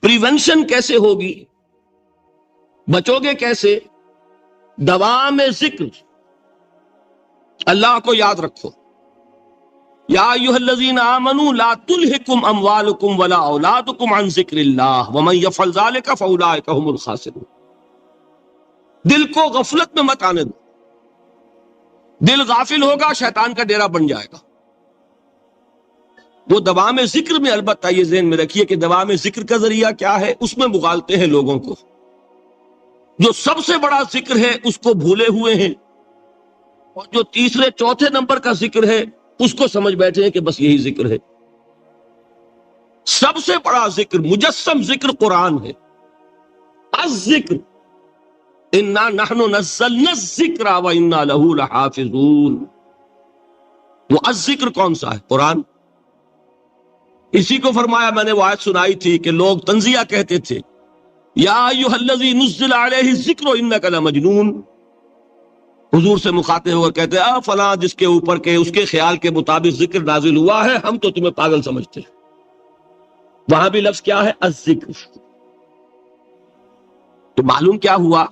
Prevention کیسے ہوگی، بچو گے کیسے؟ دوام ذکر، اللہ کو یاد رکھو۔ یا ایھا الذین آمنوا لا تلہکم اموالکم ولا اولادکم عن ذکر اللہ ومن یفعل ذلک فاولئک هم الخاسرون۔ دل کو غفلت میں مت آنے دو، دل غافل ہوگا شیطان کا ڈیرا بن جائے گا۔ وہ دوام ذکر میں، البتہ یہ ذہن میں رکھیے کہ دوام ذکر کا ذریعہ کیا ہے، اس میں مغالتے ہیں لوگوں کو۔ جو سب سے بڑا ذکر ہے اس کو بھولے ہوئے ہیں، اور جو تیسرے چوتھے نمبر کا ذکر ہے اس کو سمجھ بیٹھے ہیں کہ بس یہی ذکر ہے۔ سب سے بڑا ذکر، مجسم ذکر قرآن ہے۔ الذکر انا نحن نزلنا الذکر وانا لہ لحافظون۔ وہ الذکر کون سا ہے؟ قرآن۔ اسی کو فرمایا، میں نے وہ آیت سنائی تھی کہ لوگ تنزیہ کہتے تھے، یا ایھا الذی نزل علیہ الذکر انک لمجنون۔ حضور سے مخاطب ہو کر کہتے ہیں فلاں جس کے اوپر کے اس کے خیال کے مطابق ذکر نازل ہوا ہے، ہم تو تمہیں پاگل سمجھتے ہیں۔ وہاں بھی لفظ کیا ہے؟ الذکر۔ تو معلوم کیا ہوا؟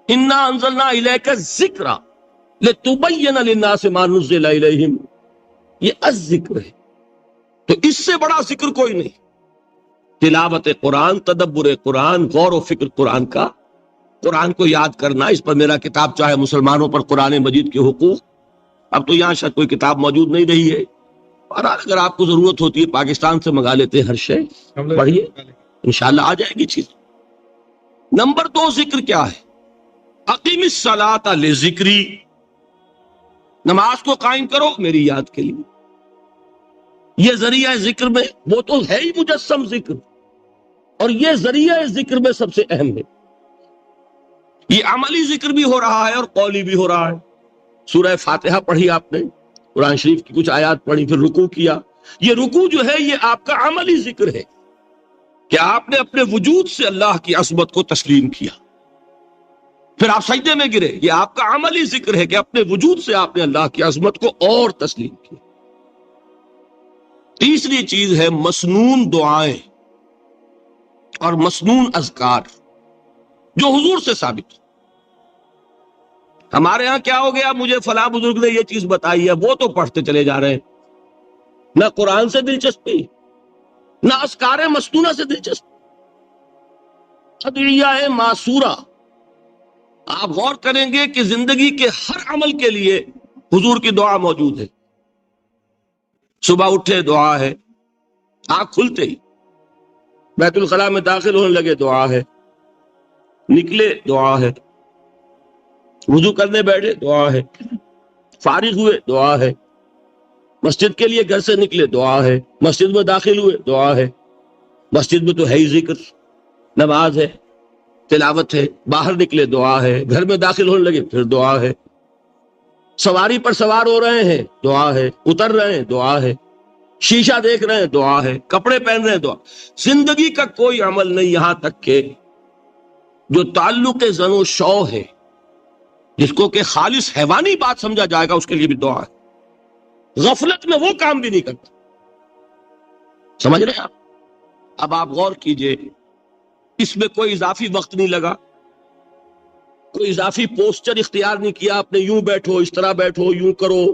انا انزلنا الیک الذکر لتبین للناس ما نزل الیہم، یہ الذکر ہے۔ تو اس سے بڑا ذکر کوئی نہیں۔ تلاوت قرآن، تدبر قرآن، غور و فکر قرآن کا، قرآن کو یاد کرنا۔ اس پر میرا کتاب چاہے مسلمانوں پر قرآن مجید کے حقوق، اب تو یہاں شاید کوئی کتاب موجود نہیں رہی ہے، اور اگر آپ کو ضرورت ہوتی ہے پاکستان سے منگا لیتے ہر شے، پڑھیے انشاءاللہ آ جائے گی چیز۔ نمبر 2 ذکر کیا ہے؟ اقیم الصلاۃ لذکری، نماز کو قائم کرو میری یاد کے لیے۔ یہ ذریعہ ذکر میں، وہ تو ہے ہی مجسم ذکر، اور یہ ذریعہ ذکر میں سب سے اہم ہے۔ یہ عملی ذکر بھی ہو رہا ہے اور قولی بھی ہو رہا ہے۔ سورہ فاتحہ پڑھی آپ نے، قرآن شریف کی کچھ آیات پڑھی، پھر رکوع کیا۔ یہ رکوع جو ہے یہ آپ کا عملی ذکر ہے کہ آپ نے اپنے وجود سے اللہ کی عظمت کو تسلیم کیا۔ پھر آپ سجدے میں گرے، یہ آپ کا عملی ذکر ہے کہ اپنے وجود سے آپ نے اللہ کی عظمت کو اور تسلیم کیا۔ تیسری چیز ہے مسنون دعائیں اور مسنون اذکار، جو حضور سے ثابت۔ ہمارے ہاں کیا ہو گیا، مجھے فلاں بزرگ نے یہ چیز بتائی ہے، وہ تو پڑھتے چلے جا رہے ہیں، نہ قرآن سے دلچسپی، نہ اذکار مسنونہ سے دلچسپی، ادعیہ معصورہ۔ آپ غور کریں گے کہ زندگی کے ہر عمل کے لیے حضور کی دعا موجود ہے۔ صبح اٹھے دعا ہے، آنکھ کھلتے ہی بیت الخلاء میں داخل ہونے لگے دعا ہے، نکلے دعا ہے، وضو کرنے بیٹھے دعا ہے، فارغ ہوئے دعا ہے، مسجد کے لیے گھر سے نکلے دعا ہے، مسجد میں داخل ہوئے دعا ہے۔ مسجد میں تو ہے ہی ذکر، نماز ہے، تلاوت ہے، باہر نکلے دعا ہے، گھر میں داخل ہونے لگے پھر دعا ہے، سواری پر سوار ہو رہے ہیں دعا ہے، اتر رہے ہیں دعا ہے، شیشہ دیکھ رہے ہیں دعا ہے، کپڑے پہن رہے ہیں دعا۔ زندگی کا کوئی عمل نہیں یہاں تک کہ جو تعلق زن و شو ہے، جس کو کہ خالص حیوانی بات سمجھا جائے گا، اس کے لیے بھی دعا ہے۔ غفلت میں وہ کام بھی نہیں کرتا۔ سمجھ رہے ہیں آپ؟ اب آپ غور کیجئے، اس میں کوئی اضافی وقت نہیں لگا، کوئی اضافی پوسچر اختیار نہیں کیا، آپ نے یوں بیٹھو، اس طرح بیٹھو، یوں کرو،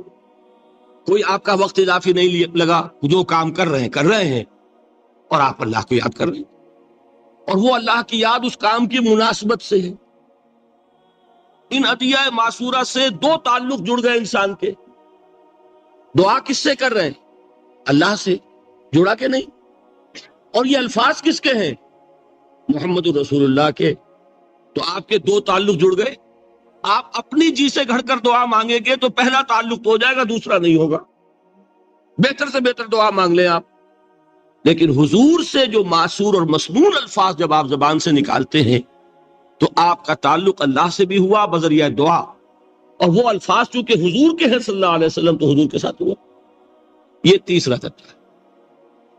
کوئی آپ کا وقت اضافی نہیں لگا۔ جو کام کر رہے ہیں اور آپ اللہ کو یاد کر رہے ہیں، اور وہ اللہ کی یاد اس کام کی مناسبت سے ہے۔ ان عطیہ معصورہ سے 2 تعلق جڑ گئے انسان کے۔ دعا کس سے کر رہے ہیں؟ اللہ سے، جڑا کہ نہیں؟ اور یہ الفاظ کس کے ہیں؟ محمد رسول اللہ کے۔ تو آپ کے 2 تعلق جڑ گئے۔ آپ اپنی جی سے گھڑ کر دعا مانگیں گے تو پہلا تعلق تو ہو جائے گا، دوسرا نہیں ہوگا۔ بہتر سے بہتر دعا مانگ لیں آپ، لیکن حضور سے جو معصور اور مسنون الفاظ جب آپ زبان سے نکالتے ہیں تو آپ کا تعلق اللہ سے بھی ہوا بذریعہ دعا، اور وہ الفاظ چونکہ حضور کے ہیں صلی اللہ علیہ وسلم تو حضور کے ساتھ ہوا۔ یہ تیسرا درجہ ہے۔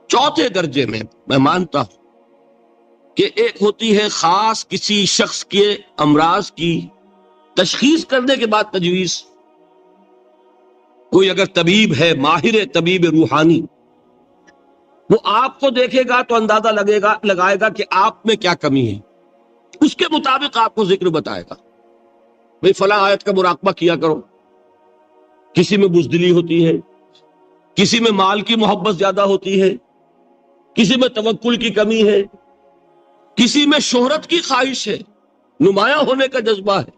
چوتھے درجے میں میں مانتا ہوں کہ ایک ہوتی ہے خاص کسی شخص کے امراض کی تشخیص کرنے کے بعد تجویز۔ کوئی اگر طبیب ہے، ماہر طبیب روحانی، وہ آپ کو دیکھے گا تو اندازہ لگائے گا کہ آپ میں کیا کمی ہے، اس کے مطابق آپ کو ذکر بتائے گا، بھئی فلاں آیت کا مراقبہ کیا کرو۔ کسی میں بزدلی ہوتی ہے، کسی میں مال کی محبت زیادہ ہوتی ہے، کسی میں توکل کی کمی ہے، کسی میں شہرت کی خواہش ہے، نمایاں ہونے کا جذبہ ہے،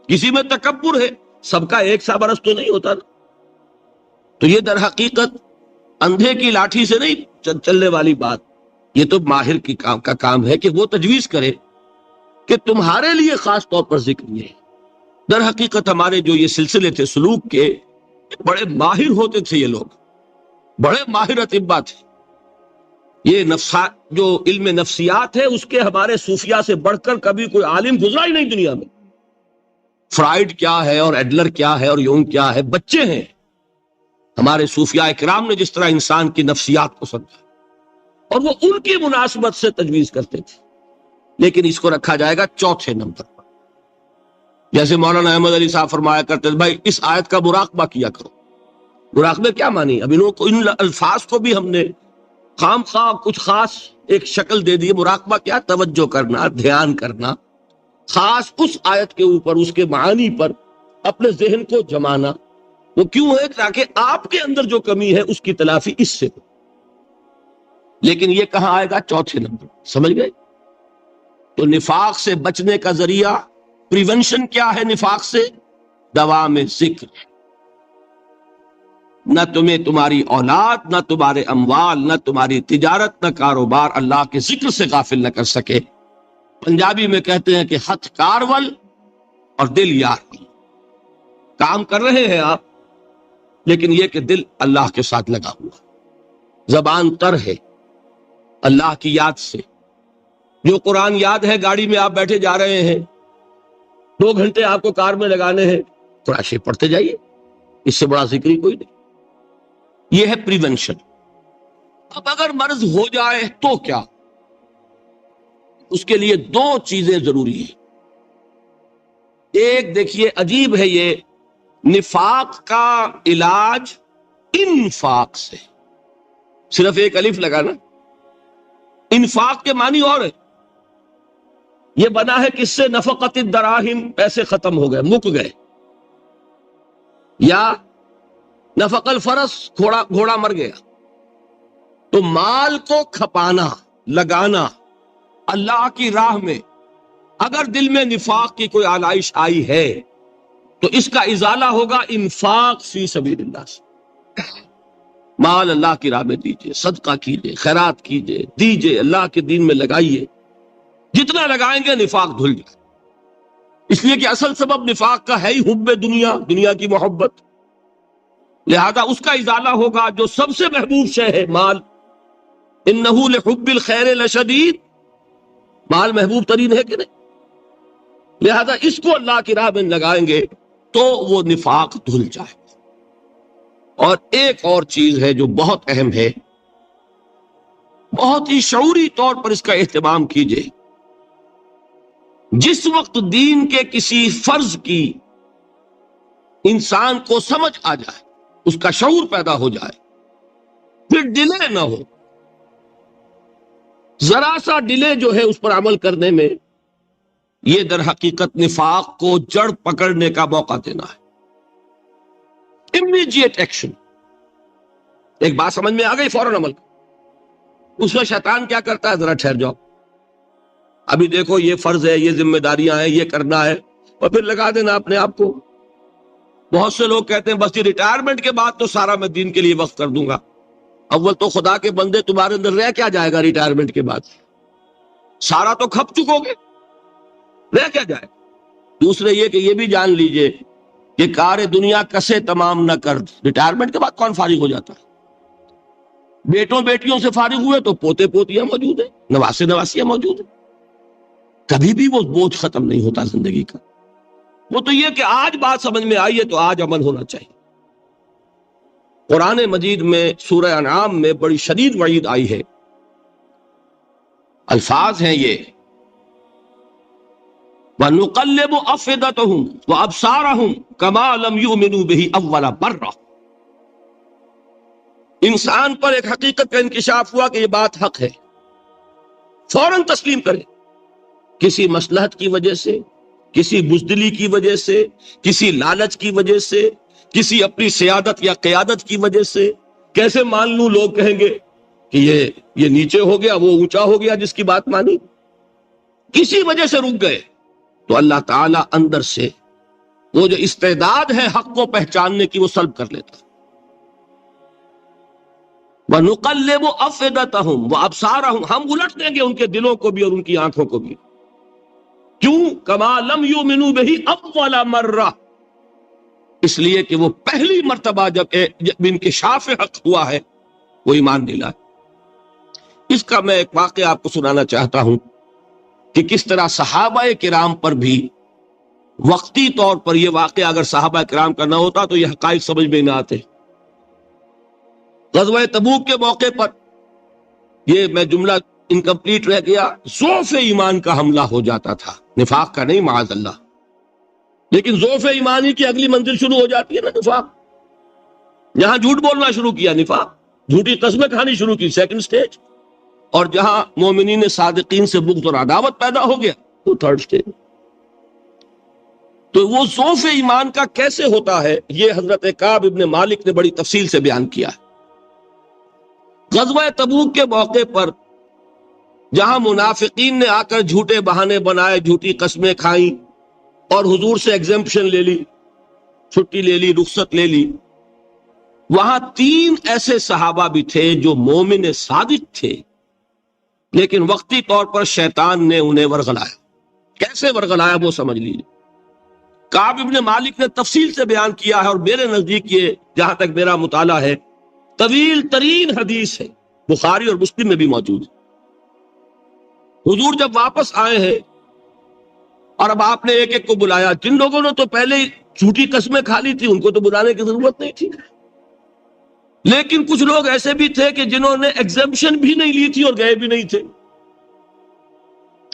کسی میں تکبر ہے، سب کا ایک سا برس تو نہیں ہوتا نا۔ تو یہ در حقیقت اندھے کی لاٹھی سے نہیں چلنے والی بات، یہ تو ماہر کا کام ہے کہ وہ تجویز کرے کہ تمہارے لیے خاص طور پر ذکر یہ ہے۔ در حقیقت ہمارے جو یہ سلسلے تھے سلوک کے، بڑے ماہر ہوتے تھے، یہ لوگ بڑے ماہر اطباء تھے۔ یہ جو علم نفسیات ہے اس کے ہمارے صوفیاء سے بڑھ کر کبھی کوئی عالم گزرا ہی نہیں دنیا میں۔ فرائیڈ کیا ہے اور ایڈلر کیا ہے اور یونگ کیا ہے، بچے ہیں۔ ہمارے صوفیاء اکرام نے جس طرح انسان کی نفسیات کو سمجھا اور وہ ان کی مناسبت سے تجویز کرتے تھے، لیکن اس کو رکھا جائے گا چوتھے نمبر پر۔ جیسے مولانا احمد علی صاحب فرمایا کرتے تھے، بھائی اس آیت کا مراقبہ کیا کرو۔ مراقبے کیا مانی؟ اب ان الفاظ کو بھی ہم نے خام خواہ کچھ خاص ایک شکل دے دی۔ مراقبہ کیا؟ توجہ کرنا، دھیان کرنا، خاص اس آیت کے اوپر، اس کے معانی پر اپنے ذہن کو جمانا۔ وہ کیوں ہے؟ تاکہ آپ کے اندر جو کمی ہے اس کی تلافی اس سے ہو۔ لیکن یہ کہاں آئے گا؟ چوتھے نمبر۔ سمجھ گئے؟ تو نفاق سے بچنے کا ذریعہ، پریونشن کیا ہے نفاق سے؟ دوام ذکر۔ نہ تمہیں تمہاری اولاد، نہ تمہارے اموال، نہ تمہاری تجارت، نہ کاروبار اللہ کے ذکر سے غافل نہ کر سکے۔ پنجابی میں کہتے ہیں کہ ہتھ کارول اور دل یار ول۔ کام کر رہے ہیں آپ، لیکن یہ کہ دل اللہ کے ساتھ لگا ہوا، زبان تر ہے اللہ کی یاد سے۔ جو قرآن یاد ہے، گاڑی میں آپ بیٹھے جا رہے ہیں، 2 گھنٹے آپ کو کار میں لگانے ہیں، قرآن شریف پڑھتے جائیے، اس سے بڑا ذکر ہی کوئی نہیں۔ یہ ہے پریونشن۔ اب اگر مرض ہو جائے تو کیا؟ اس کے لیے 2 چیزیں ضروری ہیں۔ ایک دیکھیے، عجیب ہے یہ، نفاق کا علاج انفاق سے، صرف ایک الف لگا نا، انفاق کے معنی اور ہے۔ یہ بنا ہے کس سے؟ نفقت الدراہم، پیسے ختم ہو گئے، مک گئے، یا نفق الفرس، گھوڑا مر گیا۔ تو مال کو کھپانا، لگانا اللہ کی راہ میں، اگر دل میں نفاق کی کوئی آلائش آئی ہے تو اس کا ازالہ ہوگا انفاق فی سبیل اللہ سے۔ مال اللہ کی راہ میں دیجئے، صدقہ کیجئے، خیرات کیجئے، دیجئے، اللہ کے دین میں لگائیے۔ جتنا لگائیں گے نفاق دھل جائے، اس لیے کہ اصل سبب نفاق کا ہے ہی حب دنیا، دنیا کی محبت۔ لہذا اس کا ازالہ ہوگا جو سب سے محبوب شے ہے، مال۔ انہ لحب الخیر لشدید، مال محبوب ترین ہے کہ نہیں؟ لہذا اس کو اللہ کی راہ میں لگائیں گے تو وہ نفاق دھل جائے۔ اور ایک اور چیز ہے جو بہت اہم ہے، بہت ہی شعوری طور پر اس کا اہتمام کیجئے۔ جس وقت دین کے کسی فرض کی انسان کو سمجھ آ جائے، اس کا شعور پیدا ہو جائے، پھر ڈیلے نہ ہو۔ ذرا سا ڈیلے جو ہے اس پر عمل کرنے میں، یہ در حقیقت نفاق کو جڑ پکڑنے کا موقع دینا ہے۔ امیڈیٹ ایکشن، ایک بات سمجھ میں آ گئی، فوراً عمل۔ اس میں شیطان کیا کرتا ہے؟ ذرا ٹھہر جاؤ، ابھی دیکھو یہ فرض ہے، یہ ذمہ داریاں ہیں، یہ کرنا ہے، اور پھر لگا دینا اپنے آپ کو۔ بہت سے لوگ کہتے ہیں بس یہ ریٹائرمنٹ کے بعد تو سارا میں دین کے لیے وقف کر دوں گا۔ اول تو خدا کے بندے، تمہارے اندر رہ کیا جائے گا ریٹائرمنٹ کے بعد؟ سارا تو کھپ چکو گے، رہ کیا جائے؟ دوسرے یہ کہ یہ بھی جان لیجئے کہ کار دنیا کسے تمام نہ کر، ریٹائرمنٹ کے بعد کون فارغ ہو جاتا ہے؟ بیٹوں بیٹیوں سے فارغ ہوئے تو پوتے پوتیاں موجود ہیں، نواسے نواسیاں موجود ہیں، کبھی بھی وہ بوجھ ختم نہیں ہوتا زندگی کا۔ وہ تو یہ کہ آج بات سمجھ میں آئی ہے تو آج عمل ہونا چاہیے۔ قرآن مجید میں سورہ انعام میں بڑی شدید وعید آئی ہے، الفاظ ہیں یہ، وَنُقَلِّبُ أَفْئِدَتَهُمْ وَأَبْصَارَهُمْ كَمَا لَمْ يُؤْمِنُوا بِهِ أَوَّلَ مَرَّةٍ۔ انسان پر ایک حقیقت کا انکشاف ہوا کہ یہ بات حق ہے، فوراً تسلیم کرے، کسی مصلحت کی وجہ سے، کسی بزدلی کی وجہ سے، کسی لالچ کی وجہ سے، کسی اپنی سیادت یا قیادت کی وجہ سے کیسے مان لوں؟ لوگ کہیں گے کہ یہ نیچے ہو گیا، وہ اونچا ہو گیا جس کی بات مانی، کسی وجہ سے رک گئے، تو اللہ تعالیٰ اندر سے وہ جو استعداد ہے حق کو پہچاننے کی وہ سلب کر لیتا۔ وَنُقَلِّبُ أَفْئِدَتَهُمْ وَأَبْصَارَهُمْ، ہم الٹ دیں گے ان کے دلوں کو بھی اور ان کی آنکھوں کو بھی۔ کیوں؟ كَمَا لَمْ يُؤْمِنُوا بِهِ أَوَّلَ مَرَّةٍ، اس لیے کہ وہ پہلی مرتبہ جب انکشاف حق ہوا ہے وہ ایمان نہیں لائے۔ اس کا میں ایک واقعہ آپ کو سنانا چاہتا ہوں کہ کس طرح صحابہ کرام پر بھی وقتی طور پر یہ واقعہ اگر صحابہ کرام کا نہ ہوتا تو یہ حقائق سمجھ میں نہ آتے۔ غزوہ تبوک کے موقع پر یہ میں جملہ انکمپلیٹ رہ گیا، ضعف ایمان کا حملہ ہو جاتا تھا، نفاق کا نہیں معاذ اللہ، لیکن ضعف ایمانی کی اگلی منزل شروع ہو جاتی ہے نا، نفاق۔ جہاں جھوٹ بولنا شروع کیا نفاق، جھوٹی قسمیں کھانی شروع کی سیکنڈ سٹیج، اور جہاں مومنین صادقین سے بغض اور عداوت پیدا ہو گیا وہ تھرڈ سٹیج۔ تو وہ ضعف ایمان کا کیسے ہوتا ہے یہ حضرت کعب ابن مالک نے بڑی تفصیل سے بیان کیا ہے۔ غزوہ تبوک کے موقع پر جہاں منافقین نے آ کر جھوٹے بہانے بنائے، جھوٹی قسمیں کھائیں اور حضور سے ایگزمپشن لے لی، چھٹی لے لی، رخصت لے لی، وہاں 3 ایسے صحابہ بھی تھے جو مومن صادق تھے، لیکن وقتی طور پر شیطان نے انہیں ورغلایا۔ کیسے ورغلایا وہ سمجھ لیجیے۔ کعب ابن مالک نے تفصیل سے بیان کیا ہے، اور میرے نزدیک یہ جہاں تک میرا مطالعہ ہے طویل ترین حدیث ہے، بخاری اور مسلم میں بھی موجود ہے۔ حضور جب واپس آئے ہیں اور اب آپ نے ایک ایک کو بلایا، جن لوگوں نے تو پہلے جھوٹی قسمیں کھا لی تھی ان کو تو بلانے کی ضرورت نہیں تھی، لیکن کچھ لوگ ایسے بھی تھے کہ جنہوں نے ایگزمپشن بھی نہیں لی تھی اور گئے بھی نہیں تھے۔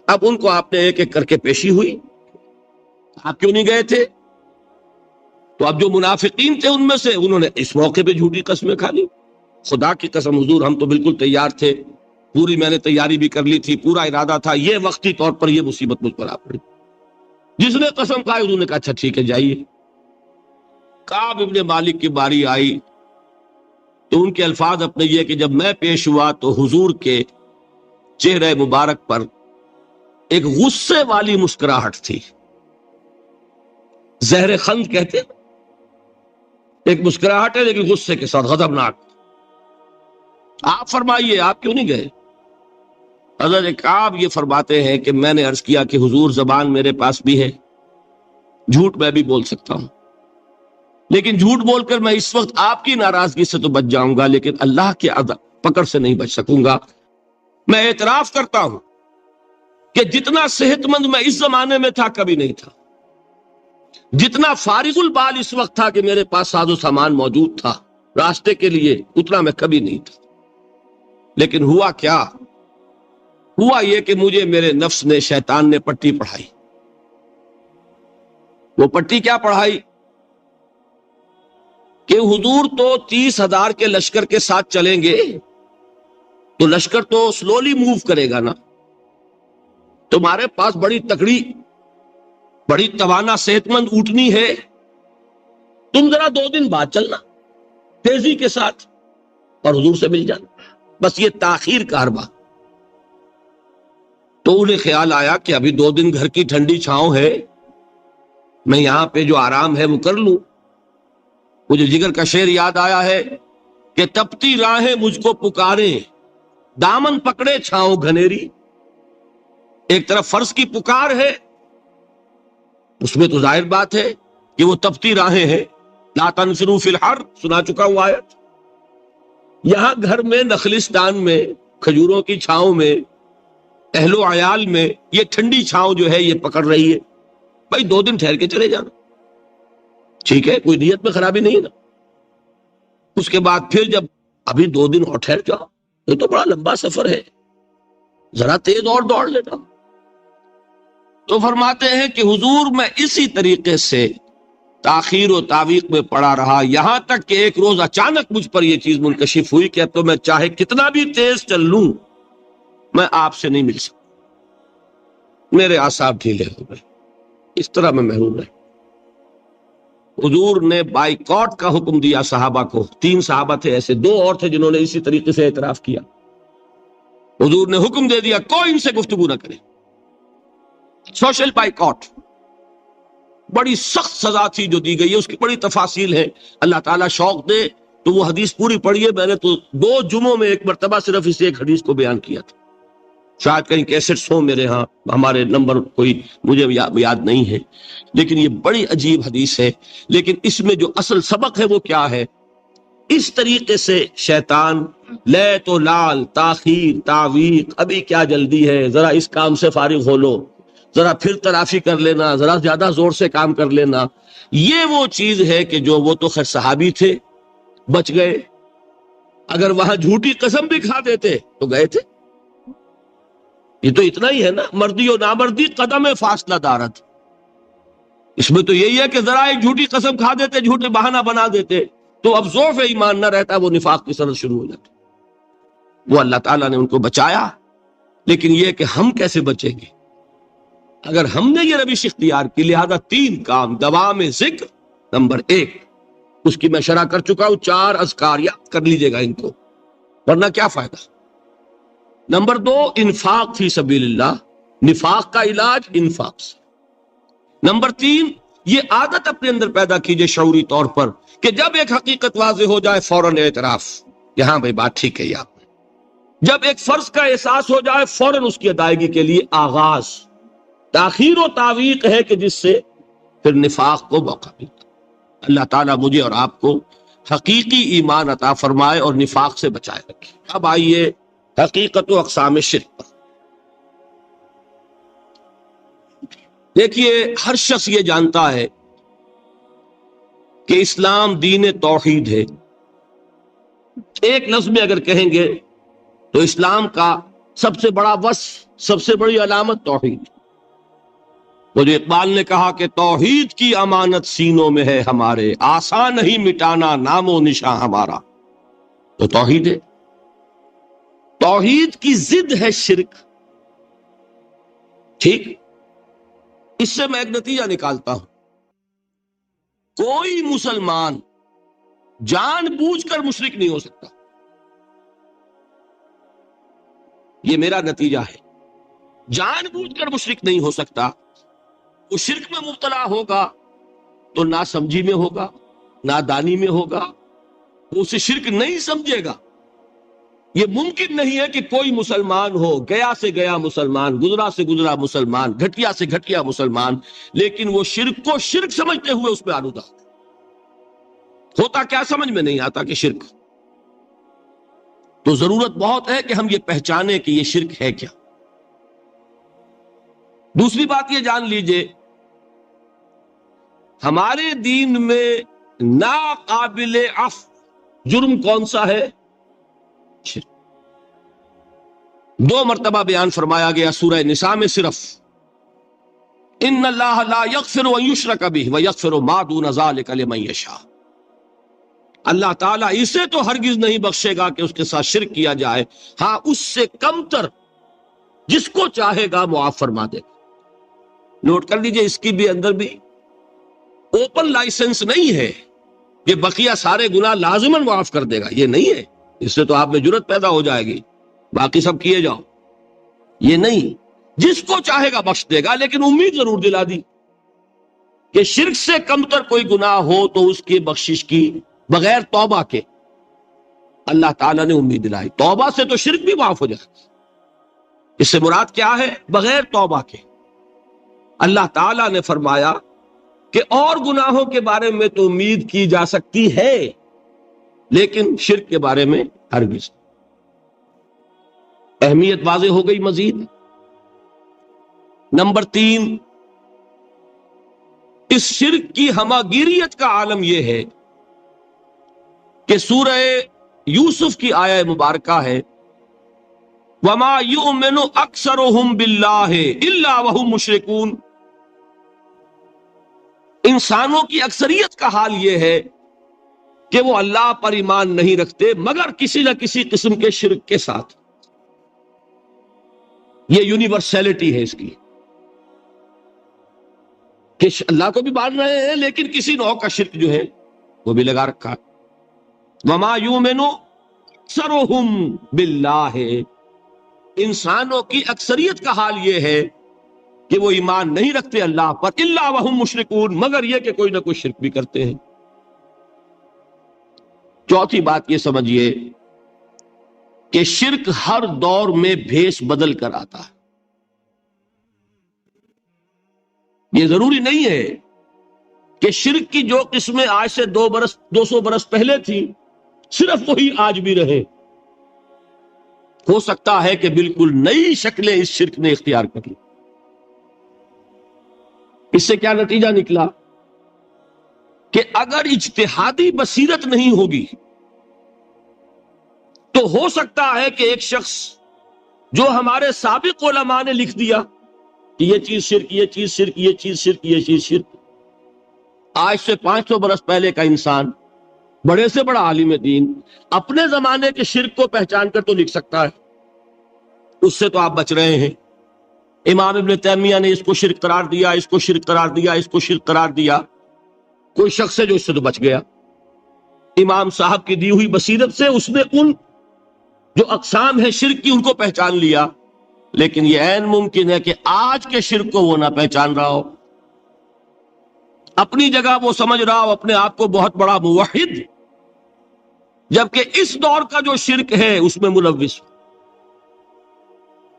اب ان کو آپ نے ایک ایک کر کے پیشی ہوئی، آپ کیوں نہیں گئے تھے؟ تو اب جو منافقین تھے ان میں سے انہوں نے اس موقع پہ جھوٹی قسمیں کھا لی۔ خدا کی قسم حضور ہم تو بالکل تیار تھے، پوری میں نے تیاری بھی کر لی تھی، پورا ارادہ تھا، یہ وقتی طور پر یہ مصیبت مجھ پر آ پڑی۔ جس نے قسم کھائی انہوں نے کہا اچھا ٹھیک ہے جائیے۔ کعب ابن مالک کی باری آئی تو ان کے الفاظ اپنے یہ کہ جب میں پیش ہوا تو حضور کے چہرے مبارک پر ایک غصے والی مسکراہٹ تھی، زہر خند کہتے ہیں، ایک مسکراہٹ ہے لیکن غصے کے ساتھ، غضبناک۔ آپ فرمائیے آپ کیوں نہیں گئے؟ حضرت کعب یہ فرماتے ہیں کہ میں نے عرض کیا کہ حضور زبان میرے پاس بھی ہے، جھوٹ میں بھی بول سکتا ہوں، لیکن جھوٹ بول کر میں اس وقت آپ کی ناراضگی سے تو بچ جاؤں گا لیکن اللہ کے پکڑ سے نہیں بچ سکوں گا۔ میں اعتراف کرتا ہوں کہ جتنا صحت مند میں اس زمانے میں تھا کبھی نہیں تھا، جتنا فارغ البال اس وقت تھا کہ میرے پاس ساز و سامان موجود تھا راستے کے لیے، اتنا میں کبھی نہیں تھا۔ لیکن ہوا کیا؟ ہوا یہ کہ مجھے میرے نفس نے، شیطان نے پٹی پڑھائی۔ وہ پٹی کیا پڑھائی کہ حضور تو 30,000 کے لشکر کے ساتھ چلیں گے تو لشکر تو سلولی موو کرے گا نا، تمہارے پاس بڑی تکڑی، بڑی توانا صحت مند اونٹنی ہے، تم ذرا 2 دن بعد چلنا تیزی کے ساتھ اور حضور سے مل جانا، بس یہ تاخیر کا حربہ۔ تو انہیں خیال آیا کہ ابھی 2 دن گھر کی ٹھنڈی چھاؤں ہے، میں یہاں پہ جو آرام ہے وہ کر لوں۔ مجھے جگر کا شعر یاد آیا ہے کہ تپتی راہیں مجھ کو پکاریں، دامن پکڑے چھاؤں گھنیری۔ ایک طرف فرض کی پکار ہے، اس میں تو ظاہر بات ہے کہ وہ تپتی راہیں ہیں، لا تنفروا فی الحر سنا چکا ہوں آیت۔ یہاں گھر میں، نخلستان میں، کھجوروں کی چھاؤں میں، اہل و عیال میں یہ ٹھنڈی چھاؤں جو ہے یہ پکڑ رہی ہے، بھائی 2 دن ٹھہر کے چلے جانا، ٹھیک ہے، کوئی نیت میں خرابی نہیں ہے نا۔ اس کے بعد پھر جب ابھی 2 دن اور ٹھہر جاؤ، یہ تو بڑا لمبا سفر ہے، ذرا تیز اور دوڑ لینا۔ تو فرماتے ہیں کہ حضور میں اسی طریقے سے تاخیر و تعویق میں پڑا رہا، یہاں تک کہ ایک روز اچانک مجھ پر یہ چیز منکشف ہوئی کہ اب تو میں چاہے کتنا بھی تیز چل لوں میں آپ سے نہیں مل سکتا، میرے اعصاب ڈھیلے ہو گئے، اس طرح میں محروم رہا۔ حضور نے بائیکاٹ کا حکم دیا صحابہ کو، 3 صحابہ تھے ایسے، 2 اور تھے جنہوں نے اسی طریقے سے اعتراف کیا۔ حضور نے حکم دے دیا کوئی ان سے گفتگو نہ کرے، سوشل بائیکاٹ۔ بڑی سخت سزا تھی جو دی گئی ہے، اس کی بڑی تفاصیل ہے، اللہ تعالیٰ شوق دے تو وہ حدیث پوری پڑھیے، میں نے تو 2 جمعوں میں ایک مرتبہ صرف اس ایک حدیث کو بیان کیا تھا، شاید کہیں کیسٹس ہوں میرے ہاں، ہمارے نمبر کوئی مجھے یاد نہیں ہے، لیکن یہ بڑی عجیب حدیث ہے۔ لیکن اس میں جو اصل سبق ہے وہ کیا ہے؟ اس طریقے سے شیطان لیت و لال، تاخیر، تعویق، ابھی کیا جلدی ہے، ذرا اس کام سے فارغ ہو لو، ذرا پھر تلافی کر لینا، ذرا زیادہ زور سے کام کر لینا، یہ وہ چیز ہے کہ جو وہ تو خیر صحابی تھے بچ گئے، اگر وہاں جھوٹی قسم بھی کھا دیتے تو گئے تھے۔ یہ تو اتنا ہی ہے نا، مردی و نامردی قدم فاصلہ دارت، اس میں تو یہی ہے کہ ذرا ایک جھوٹی قسم کھا دیتے، جھوٹے بہانہ بنا دیتے تو اب ضعف ایمان نہ رہتا، وہ نفاق کی سرحد شروع ہو جاتی۔ وہ اللہ تعالیٰ نے ان کو بچایا، لیکن یہ کہ ہم کیسے بچیں گے اگر ہم نے یہ روش اختیار کی؟ لہذا 3 کام، دوام ذکر نمبر 1، اس کی میں شرح کر چکا ہوں، 4 اذکار یاد کر لیجئے گا ان کو، ورنہ کیا فائدہ۔ نمبر 2، انفاق فی سبیل اللہ، نفاق کا علاج انفاق سے۔ نمبر 3، یہ عادت اپنے اندر پیدا کیجئے شعوری طور پر کہ جب ایک حقیقت واضح ہو جائے فوراً اعتراف، یہاں بھائی بات ٹھیک ہے آپ نے، جب ایک فرض کا احساس ہو جائے فوراً اس کی ادائیگی کے لیے آغاز۔ تاخیر و تعویق ہے کہ جس سے پھر نفاق کو موقع ملتا۔ اللہ تعالیٰ مجھے اور آپ کو حقیقی ایمان عطا فرمائے اور نفاق سے بچائے رکھے۔ اب آئیے حقیقت و اقسام شرک پر۔ دیکھیے، ہر شخص یہ جانتا ہے کہ اسلام دین توحید ہے، ایک لفظ میں اگر کہیں گے تو اسلام کا سب سے بڑا وصف، سب سے بڑی علامت توحید۔ وہ جو اقبال نے کہا کہ توحید کی امانت سینوں میں ہے ہمارے، آسان نہیں مٹانا نام و نشاں ہمارا، تو توحید ہے۔ توحید کی ضد ہے شرک، ٹھیک؟ اس سے میں ایک نتیجہ نکالتا ہوں، کوئی مسلمان جان بوجھ کر مشرک نہیں ہو سکتا، یہ میرا نتیجہ ہے، جان بوجھ کر مشرک نہیں ہو سکتا۔ وہ شرک میں مبتلا ہوگا تو ناسمجھی میں ہوگا، نادانی میں ہوگا، وہ اسے شرک نہیں سمجھے گا۔ یہ ممکن نہیں ہے کہ کوئی مسلمان ہو، گیا سے گیا مسلمان، گزرا سے گزرا مسلمان، گھٹیا سے گھٹیا مسلمان، لیکن وہ شرک کو شرک سمجھتے ہوئے اس پہ آلودہ ہوتا۔ کیا سمجھ میں نہیں آتا کہ شرک؟ تو ضرورت بہت ہے کہ ہم یہ پہچانیں کہ یہ شرک ہے کیا۔ دوسری بات یہ جان لیجئے، ہمارے دین میں ناقابل عفو جرم کون سا ہے؟ شرک۔ 2 مرتبہ بیان فرمایا گیا سورہ نساء میں صرف، ان اللہ لا یغفر ان یشرک بہ ویغفر ما دون ذلک لمن یشاء۔ اللہ تعالیٰ اسے تو ہرگز نہیں بخشے گا کہ اس کے ساتھ شرک کیا جائے، ہاں اس سے کم تر جس کو چاہے گا معاف فرما دے گا۔ نوٹ کر لیجئے، اس کی بھی اندر بھی اوپن لائسنس نہیں ہے کہ بقیہ سارے گناہ لازماً معاف کر دے گا، یہ نہیں ہے، اس سے تو آپ میں جرت پیدا ہو جائے گی، باقی سب کیے جاؤ، یہ نہیں، جس کو چاہے گا بخش دے گا، لیکن امید ضرور دلا دی کہ شرک سے کم تر کوئی گناہ ہو تو اس کی بخشش کی بغیر توبہ کے، اللہ تعالیٰ نے امید دلائی۔ توبہ سے تو شرک بھی معاف ہو جائے، اس سے مراد کیا ہے؟ بغیر توبہ کے۔ اللہ تعالیٰ نے فرمایا کہ اور گناہوں کے بارے میں تو امید کی جا سکتی ہے، لیکن شرک کے بارے میں ہرگز۔ اہمیت واضح ہو گئی مزید۔ نمبر 3، اس شرک کی ہماگیریت کا عالم یہ ہے کہ سورہ یوسف کی آیہ مبارکہ ہے، وَمَا يُؤْمِنُ أَكْثَرُهُمْ بِاللَّهِ إِلَّا وَهُمْ مُشْرِكُونَ۔ انسانوں کی اکثریت کا حال یہ ہے کہ وہ اللہ پر ایمان نہیں رکھتے مگر کسی نہ کسی قسم کے شرک کے ساتھ. یہ یونیورسلٹی ہے اس کی کہ اللہ کو بھی مان رہے ہیں لیکن کسی نوع کا شرک جو ہے وہ بھی لگا رکھا. وما یؤمن اکثرهم باللہ، انسانوں کی اکثریت کا حال یہ ہے کہ وہ ایمان نہیں رکھتے اللہ پر الا وهم مشرکون، مگر یہ کہ کوئی نہ کوئی شرک بھی کرتے ہیں. چوتھی بات یہ سمجھیے کہ شرک ہر دور میں بھیس بدل کر آتا ہے. یہ ضروری نہیں ہے کہ شرک کی جو قسمیں آج سے 200 برس پہلے تھیں صرف وہی آج بھی رہے. ہو سکتا ہے کہ بالکل نئی شکلیں اس شرک نے اختیار کر لی. اس سے کیا نتیجہ نکلا کہ اگر اجتہادی بصیرت نہیں ہوگی تو ہو سکتا ہے کہ ایک شخص جو ہمارے سابق علماء نے لکھ دیا کہ یہ چیز شرک، یہ چیز شرک، یہ چیز شرک، یہ چیز شرک، آج سے 500 برس پہلے کا انسان بڑے سے بڑا عالم دین اپنے زمانے کے شرک کو پہچان کر تو لکھ سکتا ہے. اس سے تو آپ بچ رہے ہیں. امام ابن تیمیہ نے اس کو شرک قرار دیا، اس کو شرک قرار دیا، اس کو شرک قرار دیا. کوئی شخص ہے جو اس سے تو بچ گیا. امام صاحب کی دی ہوئی بصیرت سے اس نے ان جو اقسام ہے شرک کی ان کو پہچان لیا، لیکن یہ عین ممکن ہے کہ آج کے شرک کو وہ نہ پہچان رہا ہو. اپنی جگہ وہ سمجھ رہا ہو اپنے آپ کو بہت بڑا موحد، جبکہ اس دور کا جو شرک ہے اس میں ملوث.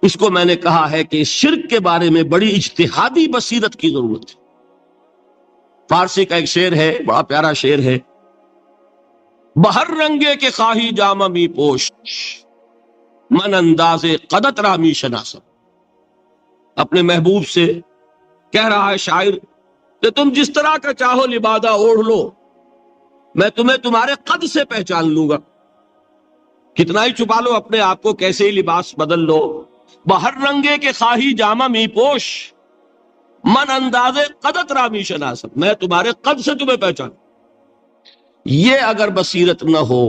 اس کو میں نے کہا ہے کہ اس شرک کے بارے میں بڑی اجتہادی بصیرت کی ضرورت ہے. فارسی کا ایک شعر ہے، بڑا پیارا شعر ہے، بہر رنگے کے خواہی جامہ می پوش، من انداز قدت رامی شناسم. اپنے محبوب سے کہہ رہا ہے شاعر کہ تم جس طرح کا چاہو لبادہ اوڑھ لو، میں تمہیں تمہارے قد سے پہچان لوں گا. کتنا ہی چھپا لو اپنے آپ کو، کیسے ہی لباس بدل لو، بہر رنگے کے خواہی جامہ می پوش، من انداز قدت رامی شناسم، میں تمہارے قد سے تمہیں پہچان. یہ اگر بصیرت نہ ہو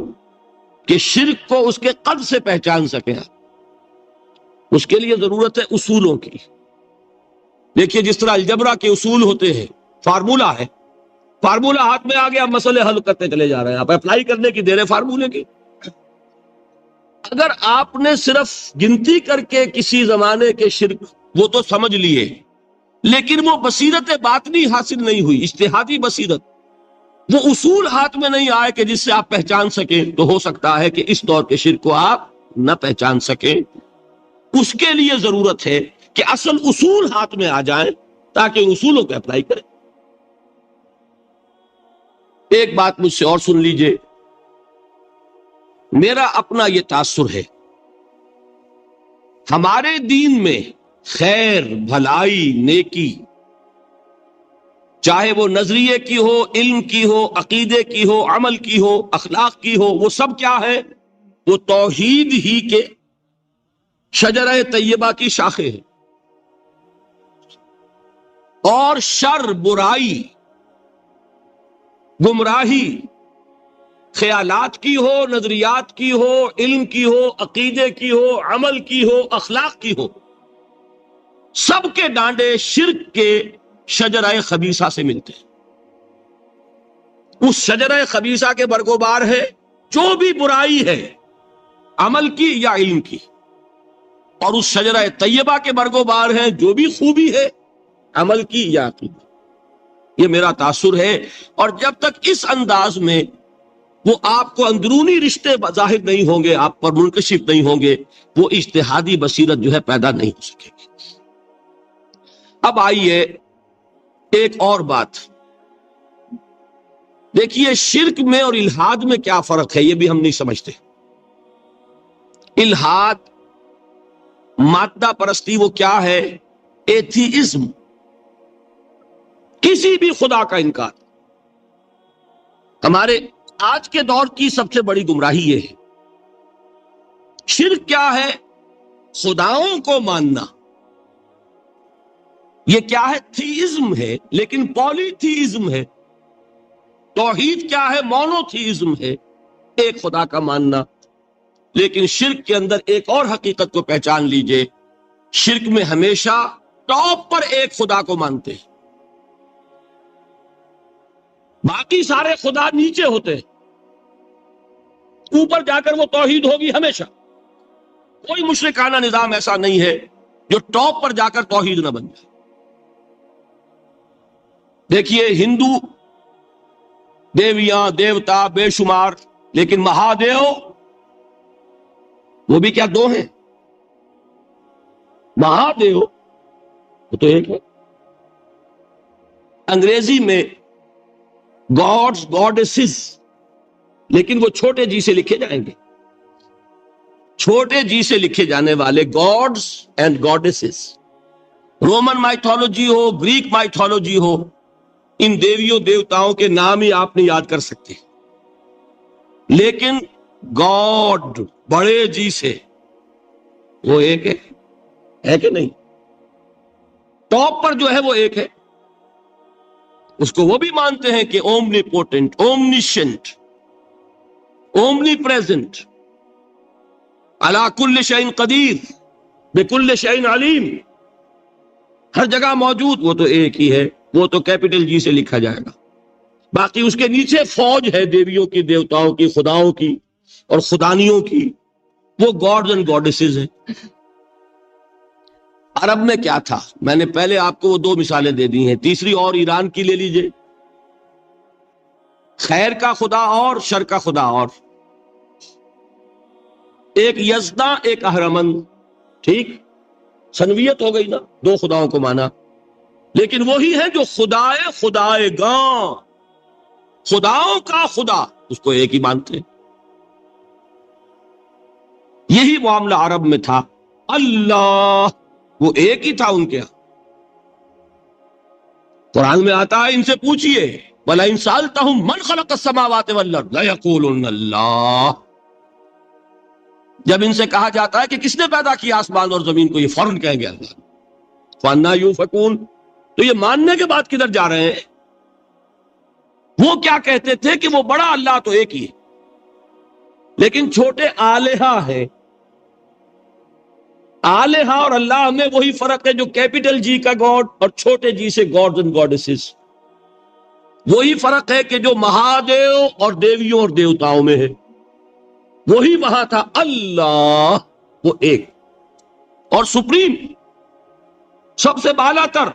کہ شرک کو اس کے قد سے پہچان سکے، اس کے لیے ضرورت ہے اصولوں کی. دیکھیے جس طرح الجبرا کے اصول ہوتے ہیں، فارمولا ہے، فارمولا ہاتھ میں آ گیا، مسئلے حل کرتے چلے جا رہے ہیں، آپ اپلائی کرنے کی دیر ہے فارمولے کی. اگر آپ نے صرف گنتی کر کے کسی زمانے کے شرک وہ تو سمجھ لیے، لیکن وہ بصیرت باطنی حاصل نہیں ہوئی، اجتہادی بصیرت، وہ اصول ہاتھ میں نہیں آئے کہ جس سے آپ پہچان سکیں، تو ہو سکتا ہے کہ اس دور کے شرک کو آپ نہ پہچان سکیں. اس کے لیے ضرورت ہے کہ اصل اصول ہاتھ میں آ جائیں تاکہ ان اصولوں کو اپلائی کریں. ایک بات مجھ سے اور سن لیجئے، میرا اپنا یہ تاثر ہے، ہمارے دین میں خیر، بھلائی، نیکی، چاہے وہ نظریے کی ہو، علم کی ہو، عقیدے کی ہو، عمل کی ہو، اخلاق کی ہو، وہ سب کیا ہے؟ وہ توحید ہی کے شجرہ طیبہ کی شاخیں ہیں. اور شر، برائی، گمراہی، خیالات کی ہو، نظریات کی ہو، علم کی ہو، عقیدے کی ہو، عمل کی ہو، اخلاق کی ہو، سب کے ڈانڈے شرک کے شجرہ خبیثہ سے ملتے ہیں. اس شجرہ خبیثہ کے برگوبار ہے جو بھی برائی ہے، عمل کی یا علم کی، اور اس شجرہ طیبہ کے برگوبار ہے جو بھی خوبی ہے، عمل کی یا عقیدہ. یہ میرا تاثر ہے. اور جب تک اس انداز میں وہ آپ کو اندرونی رشتے ظاہر نہیں ہوں گے، آپ پر منکشف نہیں ہوں گے، وہ اجتہادی بصیرت جو ہے پیدا نہیں ہو سکے گی. اب آئیے ایک اور بات دیکھیے، شرک میں اور الحاد میں کیا فرق ہے، یہ بھی ہم نہیں سمجھتے. الحاد، مادہ پرستی، وہ کیا ہے؟ ایتھیزم، کسی بھی خدا کا انکار. ہمارے آج کے دور کی سب سے بڑی گمراہی یہ ہے. شرک کیا ہے؟ خداؤں کو ماننا، یہ کیا ہے؟ تھیزم ہے، لیکن پولی تھیزم ہے۔ توحید کیا ہے؟ مونو تھیزم ہے، ایک خدا کا ماننا۔ لیکن شرک کے اندر ایک اور حقیقت کو پہچان لیجئے، شرک میں ہمیشہ ٹاپ پر ایک خدا کو مانتے ہیں، باقی سارے خدا نیچے ہوتے ہیں، اوپر جا کر وہ توحید ہوگی ہمیشہ۔ کوئی مشرکانہ نظام ایسا نہیں ہے جو ٹاپ پر جا کر توحید نہ بن جائے۔ دیکھیے ہندو دیویاں دیوتا بے شمار، لیکن مہادیو وہ بھی کیا دو ہیں؟ مہادیو وہ تو ایک ہے۔ انگریزی میں گاڈز گاڈیسز، لیکن وہ چھوٹے جی سے لکھے جائیں گے، چھوٹے جی سے لکھے جانے والے gods and goddesses. Roman mythology ہو، گریک مائتھولوجی ہو، ان دیویوں دیوتاؤں کے نام ہی آپ نے یاد کر سکتے، لیکن گاڈ بڑے جی سے وہ ایک ہے کہ نہیں؟ ٹاپ پر جو ہے وہ ایک ہے، اس کو وہ بھی مانتے ہیں کہ اومنی پوٹنٹ، اومنیشنٹ، اومنی پریزنٹ، علی کل شیء قدیر، بکل شیء علیم، ہر جگہ موجود، وہ تو ایک ہی ہے، وہ تو کیپٹل جی سے لکھا جائے گا۔ باقی اس کے نیچے فوج ہے دیویوں کی، دیوتاؤں کی، خداؤں کی اور خدانیوں کی، وہ گاڈز اینڈ گاڈیسز ہیں۔ عرب میں کیا تھا؟ میں نے پہلے آپ کو وہ دو مثالیں دے دی ہیں، تیسری اور ایران کی لے لیجئے۔ خیر کا خدا اور شر کا خدا اور، ایک یزدا ایک اہرمن، ٹھیک، سنویت ہو گئی نا، دو خداؤں کو مانا، لیکن وہی ہے جو خدائے خدائے گاں، خداؤں کا خدا، اس کو ایک ہی مانتے ہیں۔ یہی معاملہ عرب میں تھا، اللہ وہ ایک ہی تھا ان کے ہاں۔ قرآن میں آتا ہے ان سے پوچھئے وَلَئِن سَأَلْتَهُم مَّنْ خَلَقَ السَّمَاوَاتِ وَالْأَرْضَ لَيَقُولُنَّ اللَّهُ، جب ان سے کہا جاتا ہے کہ کس نے پیدا کیا آسمان اور زمین کو، یہ فوراً کہیں گے اللہ۔ فَأَنَّىٰ يُؤْفَكُونَ، تو یہ ماننے کے بعد کدھر جا رہے ہیں؟ وہ کیا کہتے تھے کہ وہ بڑا اللہ تو ایک ہی ہے، لیکن چھوٹے آلہہ ہیں۔ آلہہ اور اللہ میں وہی فرق ہے جو کیپٹل جی کا گاڈ اور چھوٹے جی سے گاڈز اینڈ گاڈیسز، وہی فرق ہے کہ جو مہادیو اور دیویوں اور دیوتاؤں میں ہے، وہی وہاں تھا اللہ، وہ ایک اور سپریم، سب سے بالا تر،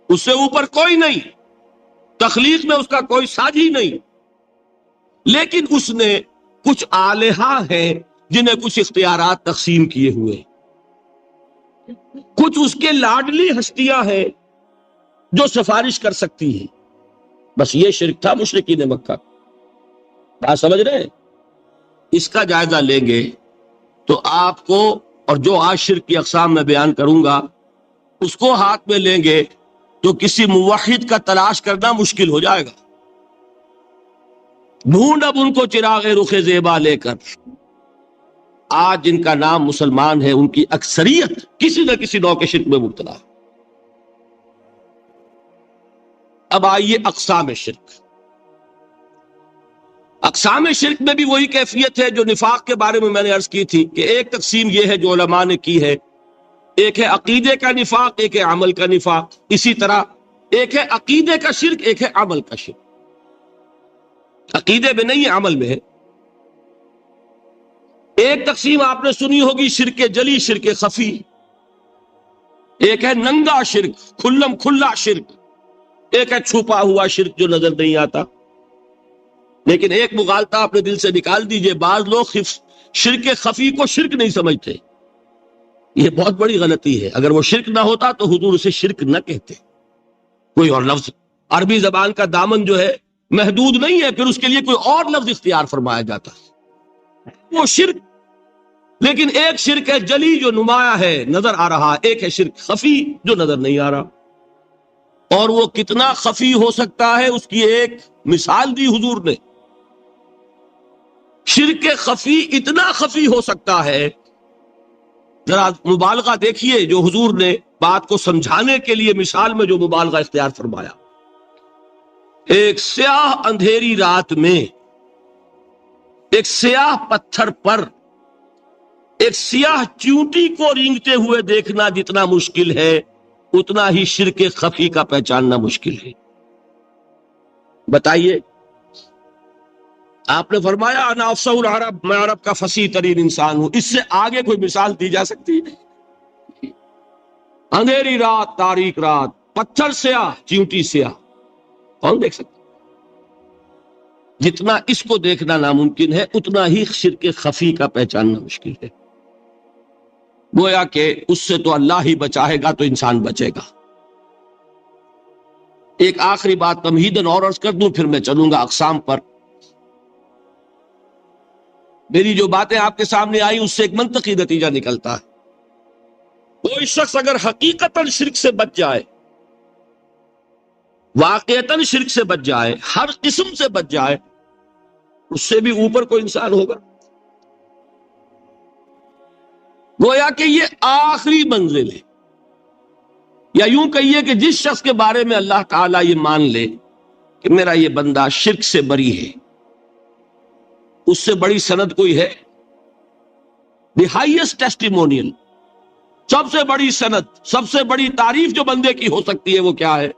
اس سے اوپر کوئی نہیں، تخلیق میں اس کا کوئی ساجی نہیں، لیکن اس نے کچھ آلہہ ہیں جنہیں کچھ اختیارات تقسیم کیے ہوئے، کچھ اس کے لاڈلی ہستیاں ہیں جو سفارش کر سکتی ہیں۔ بس یہ شرک تھا مشرکین مکہ۔ بات سمجھ رہے ہیں؟ اس کا جائزہ لیں گے تو آپ کو، اور جو آج شرک کی اقسام میں بیان کروں گا اس کو ہاتھ میں لیں گے تو کسی موحد کا تلاش کرنا مشکل ہو جائے گا۔ ڈھونڈ اب ان کو چراغ رخ زیبا لے کر، آج جن کا نام مسلمان ہے ان کی اکثریت کسی نہ کسی نوع کے شرک میں مبتلا ہے۔ اب آئیے اقسام شرک۔ اقسام شرک میں بھی وہی کیفیت ہے جو نفاق کے بارے میں میں نے عرض کی تھی کہ ایک تقسیم یہ ہے جو علماء نے کی ہے، ایک ہے عقیدے کا نفاق، ایک ہے عمل کا نفاق۔ اسی طرح ایک ہے عقیدے کا شرک، ایک ہے عمل کا شرک۔ عقیدے میں نہیں ہے، عمل میں ہے۔ ایک تقسیم آپ نے سنی ہوگی شرک جلی، شرک خفی۔ ایک ہے ننگا شرک، کھلم کھلا شرک۔ ایک ہے چھپا ہوا شرک جو نظر نہیں آتا۔ لیکن ایک مغالطہ اپنے دل سے نکال دیجئے، بعض لوگ شرک خفی کو شرک نہیں سمجھتے، یہ بہت بڑی غلطی ہے۔ اگر وہ شرک نہ ہوتا تو حضور اسے شرک نہ کہتے، کوئی اور لفظ، عربی زبان کا دامن جو ہے محدود نہیں ہے، پھر اس کے لیے کوئی اور لفظ اختیار فرمایا جاتا وہ شرک۔ لیکن ایک شرک ہے جلی جو نمایاں ہے، نظر آ رہا، ایک ہے شرک خفی جو نظر نہیں آ رہا۔ اور وہ کتنا خفی ہو سکتا ہے اس کی ایک مثال دی حضور نے۔ شرک خفی اتنا خفی ہو سکتا ہے ذرا مبالغہ دیکھیے جو حضور نے بات کو سمجھانے کے لیے مثال میں جو مبالغہ اختیار فرمایا. ایک سیاہ اندھیری رات میں ایک سیاہ پتھر پر ایک سیاہ چیونٹی کو رینگتے ہوئے دیکھنا جتنا مشکل ہے اتنا ہی شرک خفی کا پہچاننا مشکل ہے. بتائیے، آپ نے فرمایا انا افصح العرب، میں عرب کا فصیح ترین انسان ہوں، اس سے آگے کوئی مثال دی جا سکتی ہے؟ اندھیری رات، تاریک رات، پتھر سیاہ، چیونٹی سیاہ، کون دیکھ سکتا؟ جتنا اس کو دیکھنا ناممکن ہے اتنا ہی شرک خفی کا پہچاننا مشکل ہے. گویا کہ اس سے تو اللہ ہی بچائے گا تو انسان بچے گا. ایک آخری بات تمہیداً اور عرض کر دوں پھر میں چلوں گا اقسام پر. میری جو باتیں آپ کے سامنے آئی اس سے ایک منطقی نتیجہ نکلتا ہے. کوئی شخص اگر حقیقتاً شرک سے بچ جائے، واقعتاً شرک سے بچ جائے، ہر قسم سے بچ جائے، اس سے بھی اوپر کوئی انسان ہوگا. گویا کہ یہ آخری منزل ہے. یا یوں کہیے کہ جس شخص کے بارے میں اللہ تعالیٰ یہ مان لے کہ میرا یہ بندہ شرک سے بری ہے، اس سے بڑی سند کوئی ہے؟ دی ہائیسٹ ٹیسٹیمونیل، سب سے بڑی سند، سب سے بڑی تعریف جو بندے کی ہو سکتی ہے وہ کیا ہے؟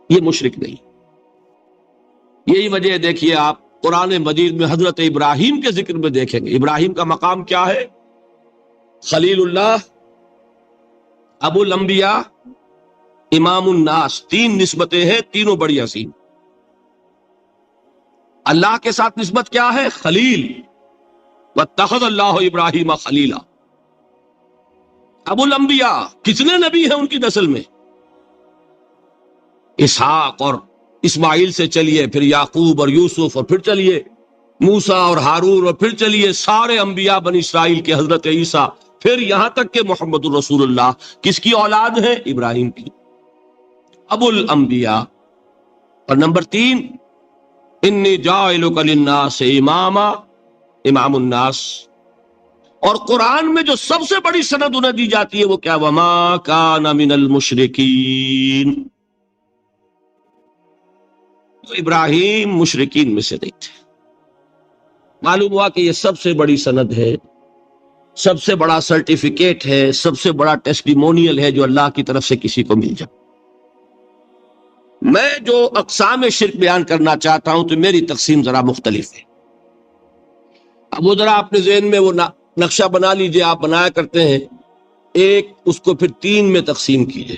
یہ مشرک نہیں. یہی وجہ ہے، دیکھیے آپ قرآن مجید میں حضرت ابراہیم کے ذکر میں دیکھیں گے، ابراہیم کا مقام کیا ہے؟ خلیل اللہ، ابو الانبیاء، امام الناس، تین نسبتیں ہیں، تینوں بڑی عظیم. اللہ کے ساتھ نسبت کیا ہے؟ خلیل، واتخذ اللہ ابراہیم خلیلا. ابو الانبیاء، کتنے نبی ہیں ان کی نسل میں؟ اسحاق اور اسماعیل سے چلیے، پھر یعقوب اور یوسف، اور پھر چلیے موسیٰ اور ہارون، اور پھر چلیے سارے انبیاء بنی اسرائیل کے، حضرت عیسیٰ، پھر یہاں تک کہ محمد الرسول اللہ کس کی اولاد ہے؟ ابراہیم کی. ابو الانبیاء. اور نمبر 3، انی جاعلک للناس اماما، امام الناس. اور قرآن میں جو سب سے بڑی سند انہیں دی جاتی ہے وہ کیا؟ وما کان من المشرکین. تو ابراہیم مشرکین میں سے نہیں تھے. معلوم ہوا کہ یہ سب سے بڑی سند ہے، سب سے بڑا سرٹیفکیٹ ہے، سب سے بڑا ٹیسٹیمونیل ہے جو اللہ کی طرف سے کسی کو مل جائے. میں جو اقسام شرک بیان کرنا چاہتا ہوں تو میری تقسیم ذرا مختلف ہے. اب وہ ذرا اپنے ذہن میں وہ نقشہ بنا لیجئے، آپ بنایا کرتے ہیں ایک، اس کو پھر 3 میں تقسیم کیجئے.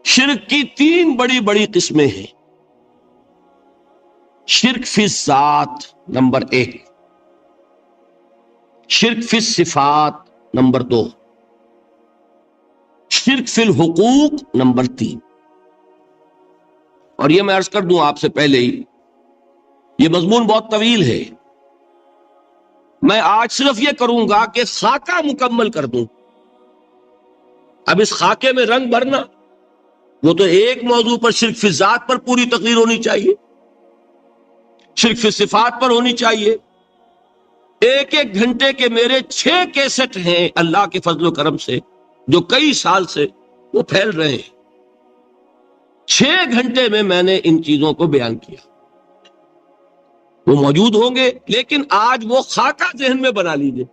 شرک کی 3 بڑی بڑی قسمیں ہیں. شرک فی الذات نمبر 1، شرک فی الصفات نمبر 2، شرک فی الحقوق نمبر 3. اور یہ میں عرض کر دوں آپ سے پہلے ہی، یہ مضمون بہت طویل ہے. میں آج صرف یہ کروں گا کہ خاکہ مکمل کر دوں. اب اس خاکے میں رنگ بھرنا، وہ تو ایک موضوع پر شرک فی الذات پر پوری تقریر ہونی چاہیے، شرک فی صفات پر ہونی چاہیے. ایک ایک گھنٹے کے میرے 6 کیسٹ ہیں اللہ کے فضل و کرم سے، جو کئی سال سے وہ پھیل رہے ہیں. 6 گھنٹے میں میں نے ان چیزوں کو بیان کیا، وہ موجود ہوں گے. لیکن آج وہ خاکہ ذہن میں بنا لیجئے،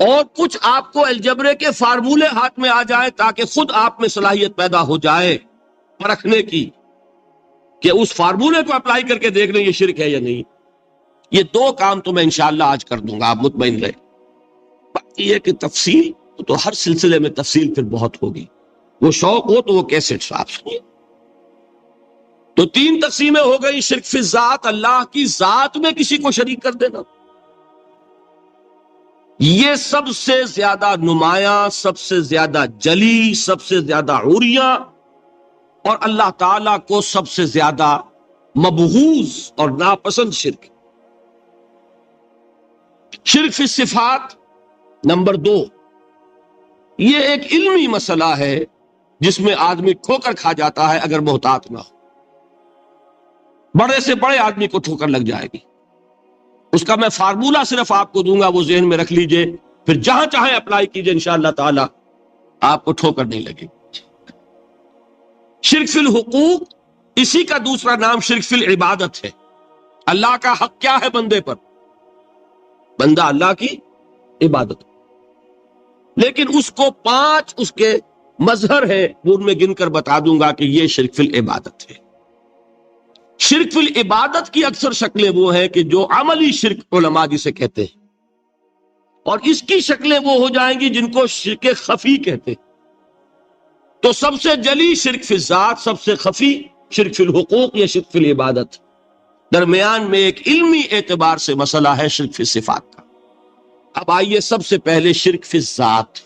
اور کچھ آپ کو الجبرے کے فارمولے ہاتھ میں آ جائے تاکہ خود آپ میں صلاحیت پیدا ہو جائے پرکھنے کی کہ اس فارمولے کو اپلائی کر کے دیکھ لیں یہ شرک ہے یا نہیں. یہ 2 کام تو میں انشاءاللہ آج کر دوں گا، آپ مطمئن رہے. باقی یہ کہ تفصیل تو ہر سلسلے میں تفصیل پھر بہت ہوگی، وہ شوق ہو تو وہ کیسٹ آپ سنیے. تو 3 تقسیمیں ہو گئی. شرک فی الذات، اللہ کی ذات میں کسی کو شریک کر دینا، یہ سب سے زیادہ نمایاں، سب سے زیادہ جلی، سب سے زیادہ عریاں، اور اللہ تعالیٰ کو سب سے زیادہ مبغوض اور ناپسند شرک. شرک فی الصفات نمبر 2، یہ ایک علمی مسئلہ ہے جس میں آدمی ٹھوکر کھا جاتا ہے اگر محتاط نہ ہو. بڑے سے بڑے آدمی کو ٹھوکر لگ جائے گی. اس کا میں فارمولہ صرف آپ کو دوں گا، وہ ذہن میں رکھ لیجئے، پھر جہاں چاہیں اپلائی کیجئے، انشاءاللہ تعالی آپ کو ٹھوکر نہیں لگے گی۔ شرک فی الحقوق، اسی کا دوسرا نام شرک فی العبادت ہے۔ اللہ کا حق کیا ہے بندے پر؟ بندہ اللہ کی عبادت، لیکن اس کو 5 اس کے مظہر ہے، وہ ان میں گن کر بتا دوں گا کہ یہ شرک فی العبادت ہے۔ شرک فی العبادت کی اکثر شکلیں وہ ہیں کہ جو عملی شرک علماء جسے کہتے ہیں، اور اس کی شکلیں وہ ہو جائیں گی جن کو شرک خفی کہتے ہیں۔ تو سب سے جلی شرک فی الذات، سب سے خفی شرک فی الحقوق یا شرک فی العبادت، درمیان میں ایک علمی اعتبار سے مسئلہ ہے شرک فی الصفات کا۔ اب آئیے سب سے پہلے شرک فی الذات،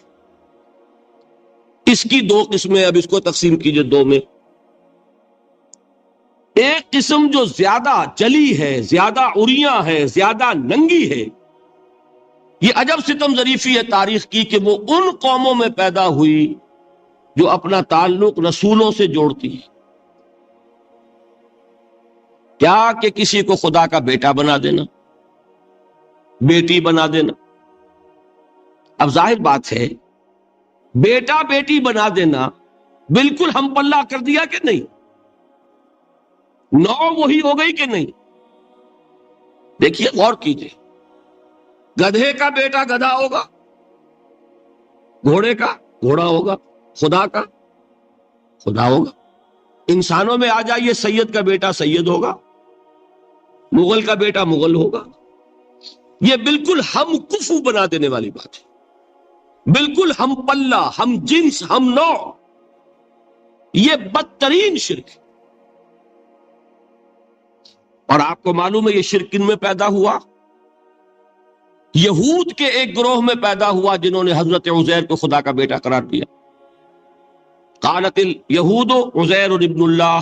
اس کی 2 قسمیں، اب اس کو تقسیم کیجئے 2 میں۔ ایک قسم جو زیادہ جلی ہے، زیادہ عریاں ہے، زیادہ ننگی ہے، یہ عجب ستم ظریفی ہے تاریخ کی کہ وہ ان قوموں میں پیدا ہوئی جو اپنا تعلق رسولوں سے جوڑتی ہے۔ کیا کہ کسی کو خدا کا بیٹا بنا دینا، بیٹی بنا دینا۔ اب ظاہر بات ہے، بیٹا بیٹی بنا دینا بالکل ہم پلہ کر دیا کہ نہیں؟ نو وہی ہو گئی کہ نہیں؟ دیکھیے غور کیجئے، گدھے کا بیٹا گدھا ہوگا، گھوڑے کا گھوڑا ہوگا، خدا کا خدا ہوگا۔ انسانوں میں آ جائیے، سید کا بیٹا سید ہوگا، مغل کا بیٹا مغل ہوگا۔ یہ بالکل ہم کفو بنا دینے والی بات ہے، بالکل ہم پلہ، ہم جنس، ہم نوع۔ یہ بدترین شرک ہے۔ اور آپ کو معلوم ہے یہ شرک کن میں پیدا ہوا؟ یہود کے ایک گروہ میں پیدا ہوا جنہوں نے حضرت عزیر کو خدا کا بیٹا قرار دیا۔ قالت الیہود عزیر ابن اللہ۔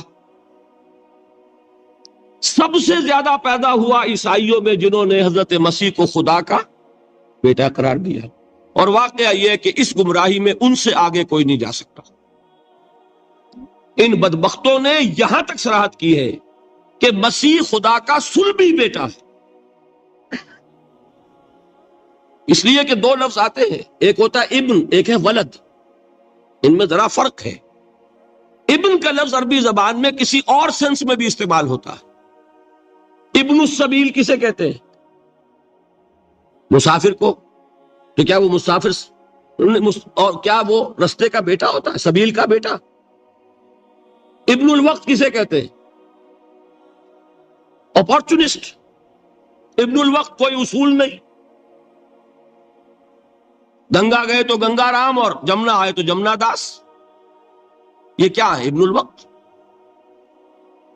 سب سے زیادہ پیدا ہوا عیسائیوں میں جنہوں نے حضرت مسیح کو خدا کا بیٹا قرار دیا، اور واقعہ یہ ہے کہ اس گمراہی میں ان سے آگے کوئی نہیں جا سکتا۔ ان بدبختوں نے یہاں تک صراحت کی ہے کہ مسیح خدا کا صلبی بیٹا ہے۔ اس لیے کہ 2 لفظ آتے ہیں، ایک ہوتا ہے ابن، ایک ہے ولد، ان میں ذرا فرق ہے۔ ابن کا لفظ عربی زبان میں کسی اور سینس میں بھی استعمال ہوتا ہے۔ ابن السبیل کسے کہتے ہیں؟ مسافر کو۔ تو کیا وہ مسافر اور کیا وہ رستے کا بیٹا ہوتا ہے، سبیل کا بیٹا؟ ابن الوقت کسے کہتے ہیں؟ اپارچونسٹ۔ ابن الوقت کوئی اصول نہیں، گنگا گئے تو گنگا رام اور جمنا آئے تو جمنا داس۔ یہ کیا ہے؟ ابن الوقت۔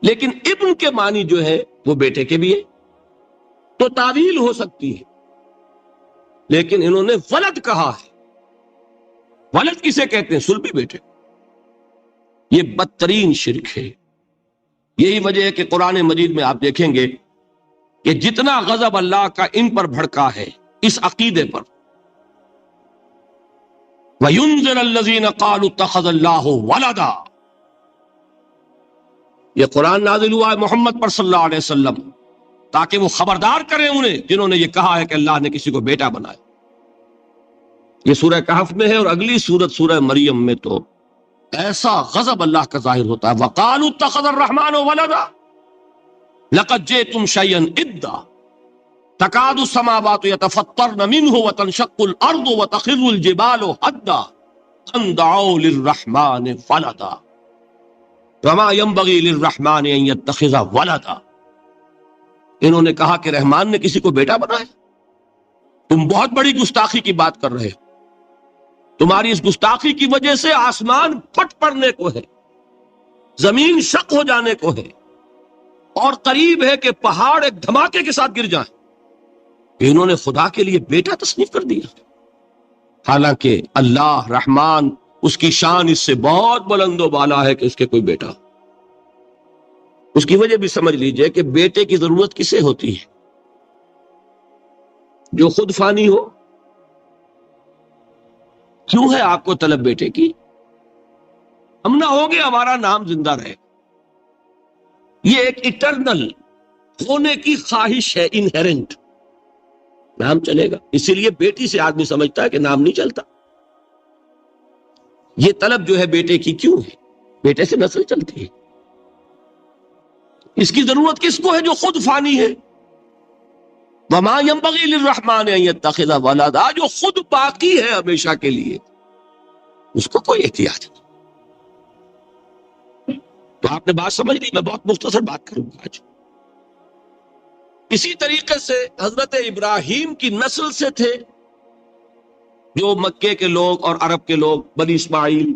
لیکن ابن کے معنی جو ہے وہ بیٹے کے بھی ہے، تو تعویل ہو سکتی ہے، لیکن انہوں نے ولد کہا ہے۔ ولد کسے کہتے ہیں؟ صلبی بیٹے۔ یہ بدترین شرک ہے۔ یہی وجہ ہے کہ قرآن مجید میں آپ دیکھیں گے کہ جتنا غضب اللہ کا ان پر بھڑکا ہے، اس عقیدے پر، وَيُنذِرَ الَّذِينَ قَالُوا اتَّخَذَ اللَّهُ وَلَدًا، یہ قرآن نازل ہوا ہے محمد پر صلی اللہ علیہ وسلم تاکہ وہ خبردار کریں انہیں جنہوں نے یہ کہا ہے کہ اللہ نے کسی کو بیٹا بنایا۔ یہ سورہ کہف میں ہے، اور اگلی سورت سورہ مریم میں تو ایسا غضب اللہ کا ظاہر ہوتا ہے۔ وَقَالُوا اتَّخَذَ الرَّحْمَنُ وَلَدًا لَقَدْ جِئْتُمْ شَيْئًا إِدًّا تَكَادُ السَّمَاوَاتُ يَتَفَطَّرْنَ مِنْهُ وَتَنشَقُّ الْأَرْضُ وَتَخِرُّ الْجِبَالُ هَدًّا أَن دَعَوْا لِلرَّحْمَنِ وَلَدًا وَمَا يَنبَغِي لِلرَّحْمَنِ أَن يَتَّخِذَ وَلَدًا۔ انہوں نے کہا کہ رحمان نے کسی کو بیٹا بنایا۔ تم بہت بڑی گستاخی کی بات کر رہے ہو، تمہاری اس گستاخی کی وجہ سے آسمان پھٹ پڑنے کو ہے، زمین شق ہو جانے کو ہے، اور قریب ہے کہ پہاڑ ایک دھماکے کے ساتھ گر جائیں، کہ انہوں نے خدا کے لیے بیٹا تصنیف کر دیا۔ حالانکہ اللہ رحمان، اس کی شان اس سے بہت بلند و بالا ہے کہ اس کے کوئی بیٹا۔ اس کی وجہ بھی سمجھ لیجئے کہ بیٹے کی ضرورت کسے ہوتی ہے؟ جو خود فانی ہو۔ کیوں ہے آپ کو طلب بیٹے کی؟ ہم نہ ہوگے ہمارا نام زندہ رہے۔ یہ ایک ایٹرنل ہونے کی خواہش ہے، انہیرنٹ۔ نام چلے گا. اسی لیے بیٹی سے آدمی سمجھتا ہے کہ نام نہیں چلتا. یہ طلب جو ہے بیٹے کی کیوں ہے؟ بیٹے سے نسل چلتی ہے. اس کی ضرورت کس کو ہے؟ جو خود فانی ہے. وما ينبغي للرحمن ان يتخذ ولدا، جو خود باقی ہے ہمیشہ کے لیے، اس کو کوئی احتیاج نہیں. تو آپ نے بات سمجھ لی. میں بہت مختصر بات کروں گا آج. اسی طریقے سے حضرت ابراہیم کی نسل سے تھے جو مکے کے لوگ اور عرب کے لوگ، بنی اسماعیل.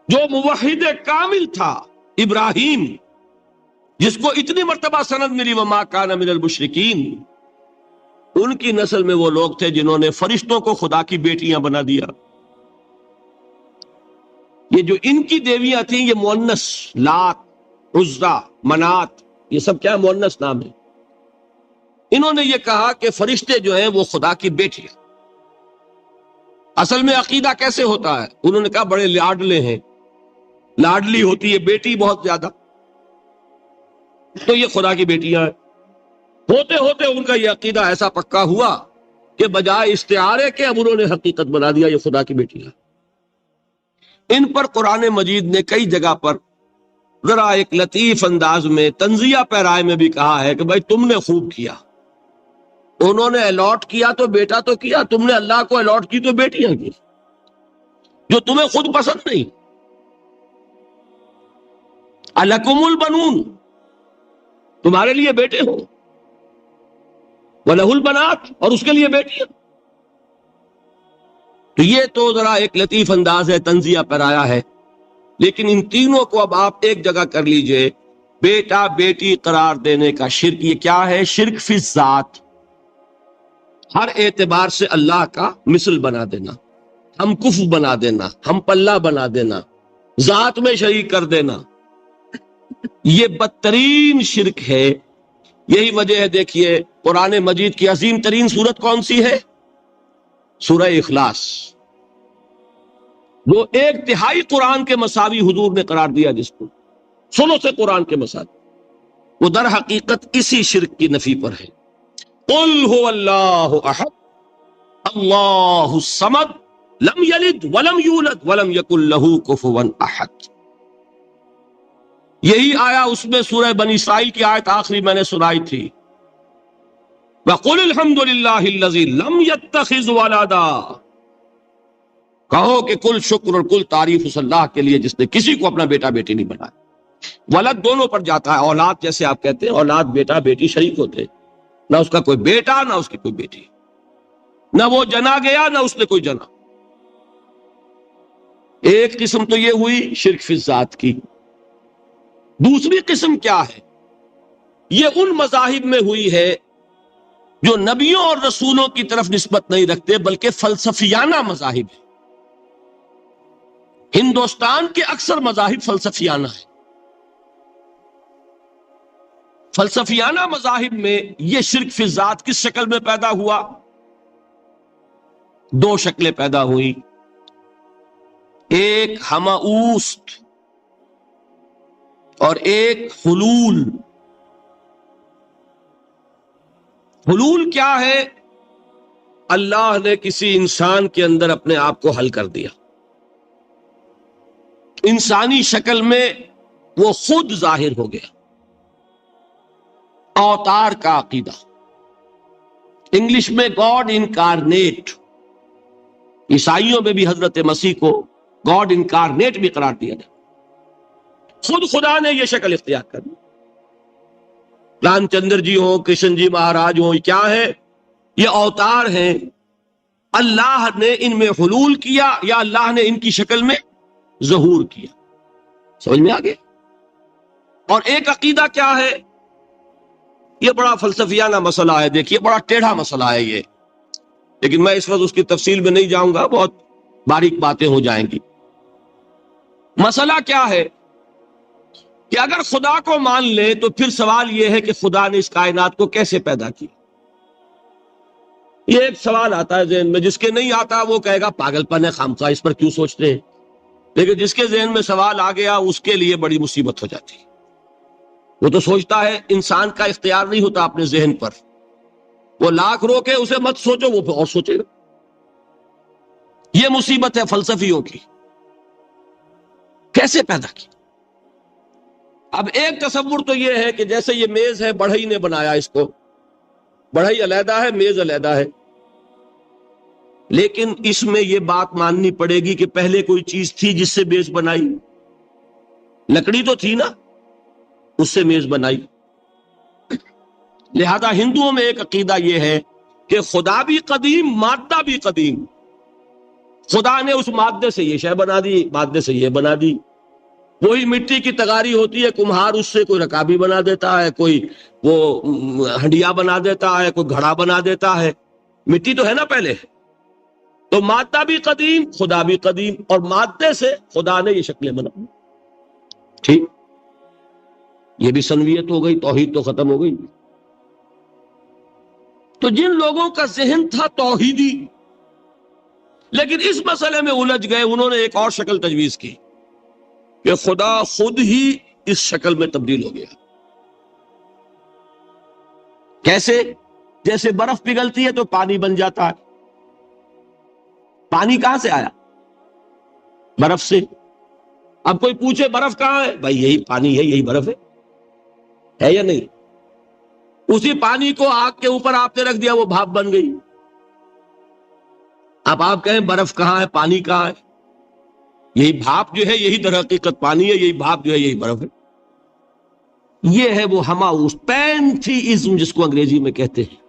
جو موحد کامل تھا ابراہیم، جس کو اتنی مرتبہ سند ملی وما کان من المشرکین، ان کی نسل میں وہ لوگ تھے جنہوں نے فرشتوں کو خدا کی بیٹیاں بنا دیا. یہ جو ان کی دیویاں تھیں یہ مؤنث، لات، عزا، منات، یہ سب کیا مؤنث نام ہے. انہوں نے یہ کہا کہ فرشتے جو ہیں وہ خدا کی بیٹیاں. اصل میں عقیدہ کیسے ہوتا ہے؟ انہوں نے کہا بڑے لاڈلے ہیں، لاڈلی ہوتی ہے بیٹی بہت زیادہ، تو یہ خدا کی بیٹیاں ہیں. ہوتے ہوتے ان کا یہ عقیدہ ایسا پکا ہوا کہ بجائے استعارے کے اب انہوں نے حقیقت بنا دیا یہ خدا کی بیٹیاں. ان پر قرآن مجید نے کئی جگہ پر ذرا ایک لطیف انداز میں تنزیہ پیرائے میں بھی کہا ہے کہ بھائی تم نے خوب کیا. انہوں نے الاٹ کیا تو بیٹا تو کیا، تم نے اللہ کو الاٹ کی تو بیٹیاں کی جو تمہیں خود پسند نہیں. الکم البنون، تمہارے لیے بیٹے ہو، وَلَهُ الْبَنَاتُ، اور اس کے لیے بیٹیاں. تو یہ تو ذرا ایک لطیف انداز ہے، تنزیہ پرایا ہے. لیکن ان تینوں کو اب آپ ایک جگہ کر لیجئے. بیٹا بیٹی قرار دینے کا شرک، یہ کیا ہے؟ شرک فی الذات، ہر اعتبار سے اللہ کا مثل بنا دینا، ہم کف بنا دینا، ہم پلہ بنا دینا، ذات میں شریک کر دینا. یہ بدترین شرک ہے. یہی وجہ ہے دیکھیے قرآن مجید کی عظیم ترین سورت کون سی ہے؟ سورہ اخلاص، جو ایک تہائی قرآن کے مساوی حضور نے قرار دیا، جس کو سنو سے قرآن کے مساوی، وہ در حقیقت اسی شرک کی نفی پر ہے. قل هو اللہ احد اللہ الصمد لم یلد ولم یولد ولم یکن لہ کفوا احد. یہی آیا اس میں سورہ بنی اسرائیل کی آیت آخری میں نے سنائی تھی، وَقُلِ الْحَمْدُ لِلَّهِ الَّذِي لَمْ يَتَّخِذْ وَلَدًا. کہو کہ کل شکر اور کل تعریف اس اللہ کے لیے جس نے کسی کو اپنا بیٹا بیٹی نہیں بنایا. ولد دونوں پر جاتا ہے، اولاد جیسے آپ کہتے ہیں، اولاد بیٹا بیٹی شریک ہوتے، نہ اس کا کوئی بیٹا نہ اس کی کوئی بیٹی، نہ وہ جنا گیا نہ اس نے کوئی جنا. ایک قسم تو یہ ہوئی شرک فی الذات کی. دوسری قسم کیا ہے؟ یہ ان مذاہب میں ہوئی ہے جو نبیوں اور رسولوں کی طرف نسبت نہیں رکھتے بلکہ فلسفیانہ مذاہب ہیں. ہندوستان کے اکثر مذاہب فلسفیانہ ہیں. فلسفیانہ مذاہب میں یہ شرک فی الذات کس شکل میں پیدا ہوا؟ دو شکلیں پیدا ہوئی. ایک ہماؤست اور ایک حلول. حلول کیا ہے؟ اللہ نے کسی انسان کے اندر اپنے آپ کو حل کر دیا، انسانی شکل میں وہ خود ظاہر ہو گیا. اوتار کا عقیدہ، انگلش میں گاڈ انکارنیٹ. عیسائیوں میں بھی حضرت مسیح کو گاڈ انکارنیٹ بھی قرار دیا جائے. خود خدا نے یہ شکل اختیار کر دی. رام چندر جی ہوں، کرشن جی مہاراج ہوں، کیا ہے؟ یہ اوتار ہیں. اللہ نے ان میں حلول کیا یا اللہ نے ان کی شکل میں ظہور کیا. سمجھ میں آگے؟ اور ایک عقیدہ کیا ہے؟ یہ بڑا فلسفیانہ مسئلہ ہے، دیکھیے بڑا ٹیڑھا مسئلہ ہے یہ، لیکن میں اس وقت اس کی تفصیل میں نہیں جاؤں گا، بہت باریک باتیں ہو جائیں گی. مسئلہ کیا ہے کہ اگر خدا کو مان لے تو پھر سوال یہ ہے کہ خدا نے اس کائنات کو کیسے پیدا کیا. یہ ایک سوال آتا ہے ذہن میں، جس کے نہیں آتا وہ کہے گا پاگل پن ہے، خامخواہ اس پر کیوں سوچتے ہیں. لیکن جس کے ذہن میں سوال آ گیا اس کے لیے بڑی مصیبت ہو جاتی ہے. وہ تو سوچتا ہے انسان کا اختیار نہیں ہوتا اپنے ذہن پر، وہ لاکھ روکے اسے مت سوچو، وہ پھر اور سوچے گا. یہ مصیبت ہے فلسفیوں کی. کیسے پیدا کی؟ اب ایک تصور تو یہ ہے کہ جیسے یہ میز ہے، بڑھئی نے بنایا اس کو، بڑھئی علیحدہ ہے، میز علیحدہ ہے، لیکن اس میں یہ بات ماننی پڑے گی کہ پہلے کوئی چیز تھی جس سے میز بنائی. لکڑی تو تھی نا، اس سے میز بنائی. لہذا ہندوؤں میں ایک عقیدہ یہ ہے کہ خدا بھی قدیم، مادہ بھی قدیم. خدا نے اس مادے سے یہ شے بنا دی، مادے سے یہ بنا دی. وہی مٹی کی تغاری ہوتی ہے، کمہار اس سے کوئی رکابی بنا دیتا ہے، کوئی وہ ہنڈیا بنا دیتا ہے، کوئی گھڑا بنا دیتا ہے. مٹی تو ہے نا پہلے. تو مادہ بھی قدیم، خدا بھی قدیم، اور مادے سے خدا نے یہ شکلیں بنا. ٹھیک، یہ بھی سنویت ہو گئی، توحید تو ختم ہو گئی. تو جن لوگوں کا ذہن تھا توحیدی، لیکن اس مسئلے میں الجھ گئے، انہوں نے ایک اور شکل تجویز کی کہ خدا خود ہی اس شکل میں تبدیل ہو گیا. کیسے؟ جیسے برف پگھلتی ہے تو پانی بن جاتا ہے. پانی کہاں سے آیا؟ برف سے. اب کوئی پوچھے برف کہاں ہے؟ بھائی یہی پانی ہے، یہی برف ہے یا نہیں؟ اسی پانی کو آگ کے اوپر آپ نے رکھ دیا، وہ بھاپ بن گئی. اب آپ کہیں برف کہاں ہے، پانی کہاں ہے؟ یہی بھاپ جو ہے یہی در حقیقت پانی ہے، یہی بھاپ جو ہے یہی برف ہے. یہ ہے وہ ہماؤس پینتھیزم جس کو انگریزی میں کہتے ہیں،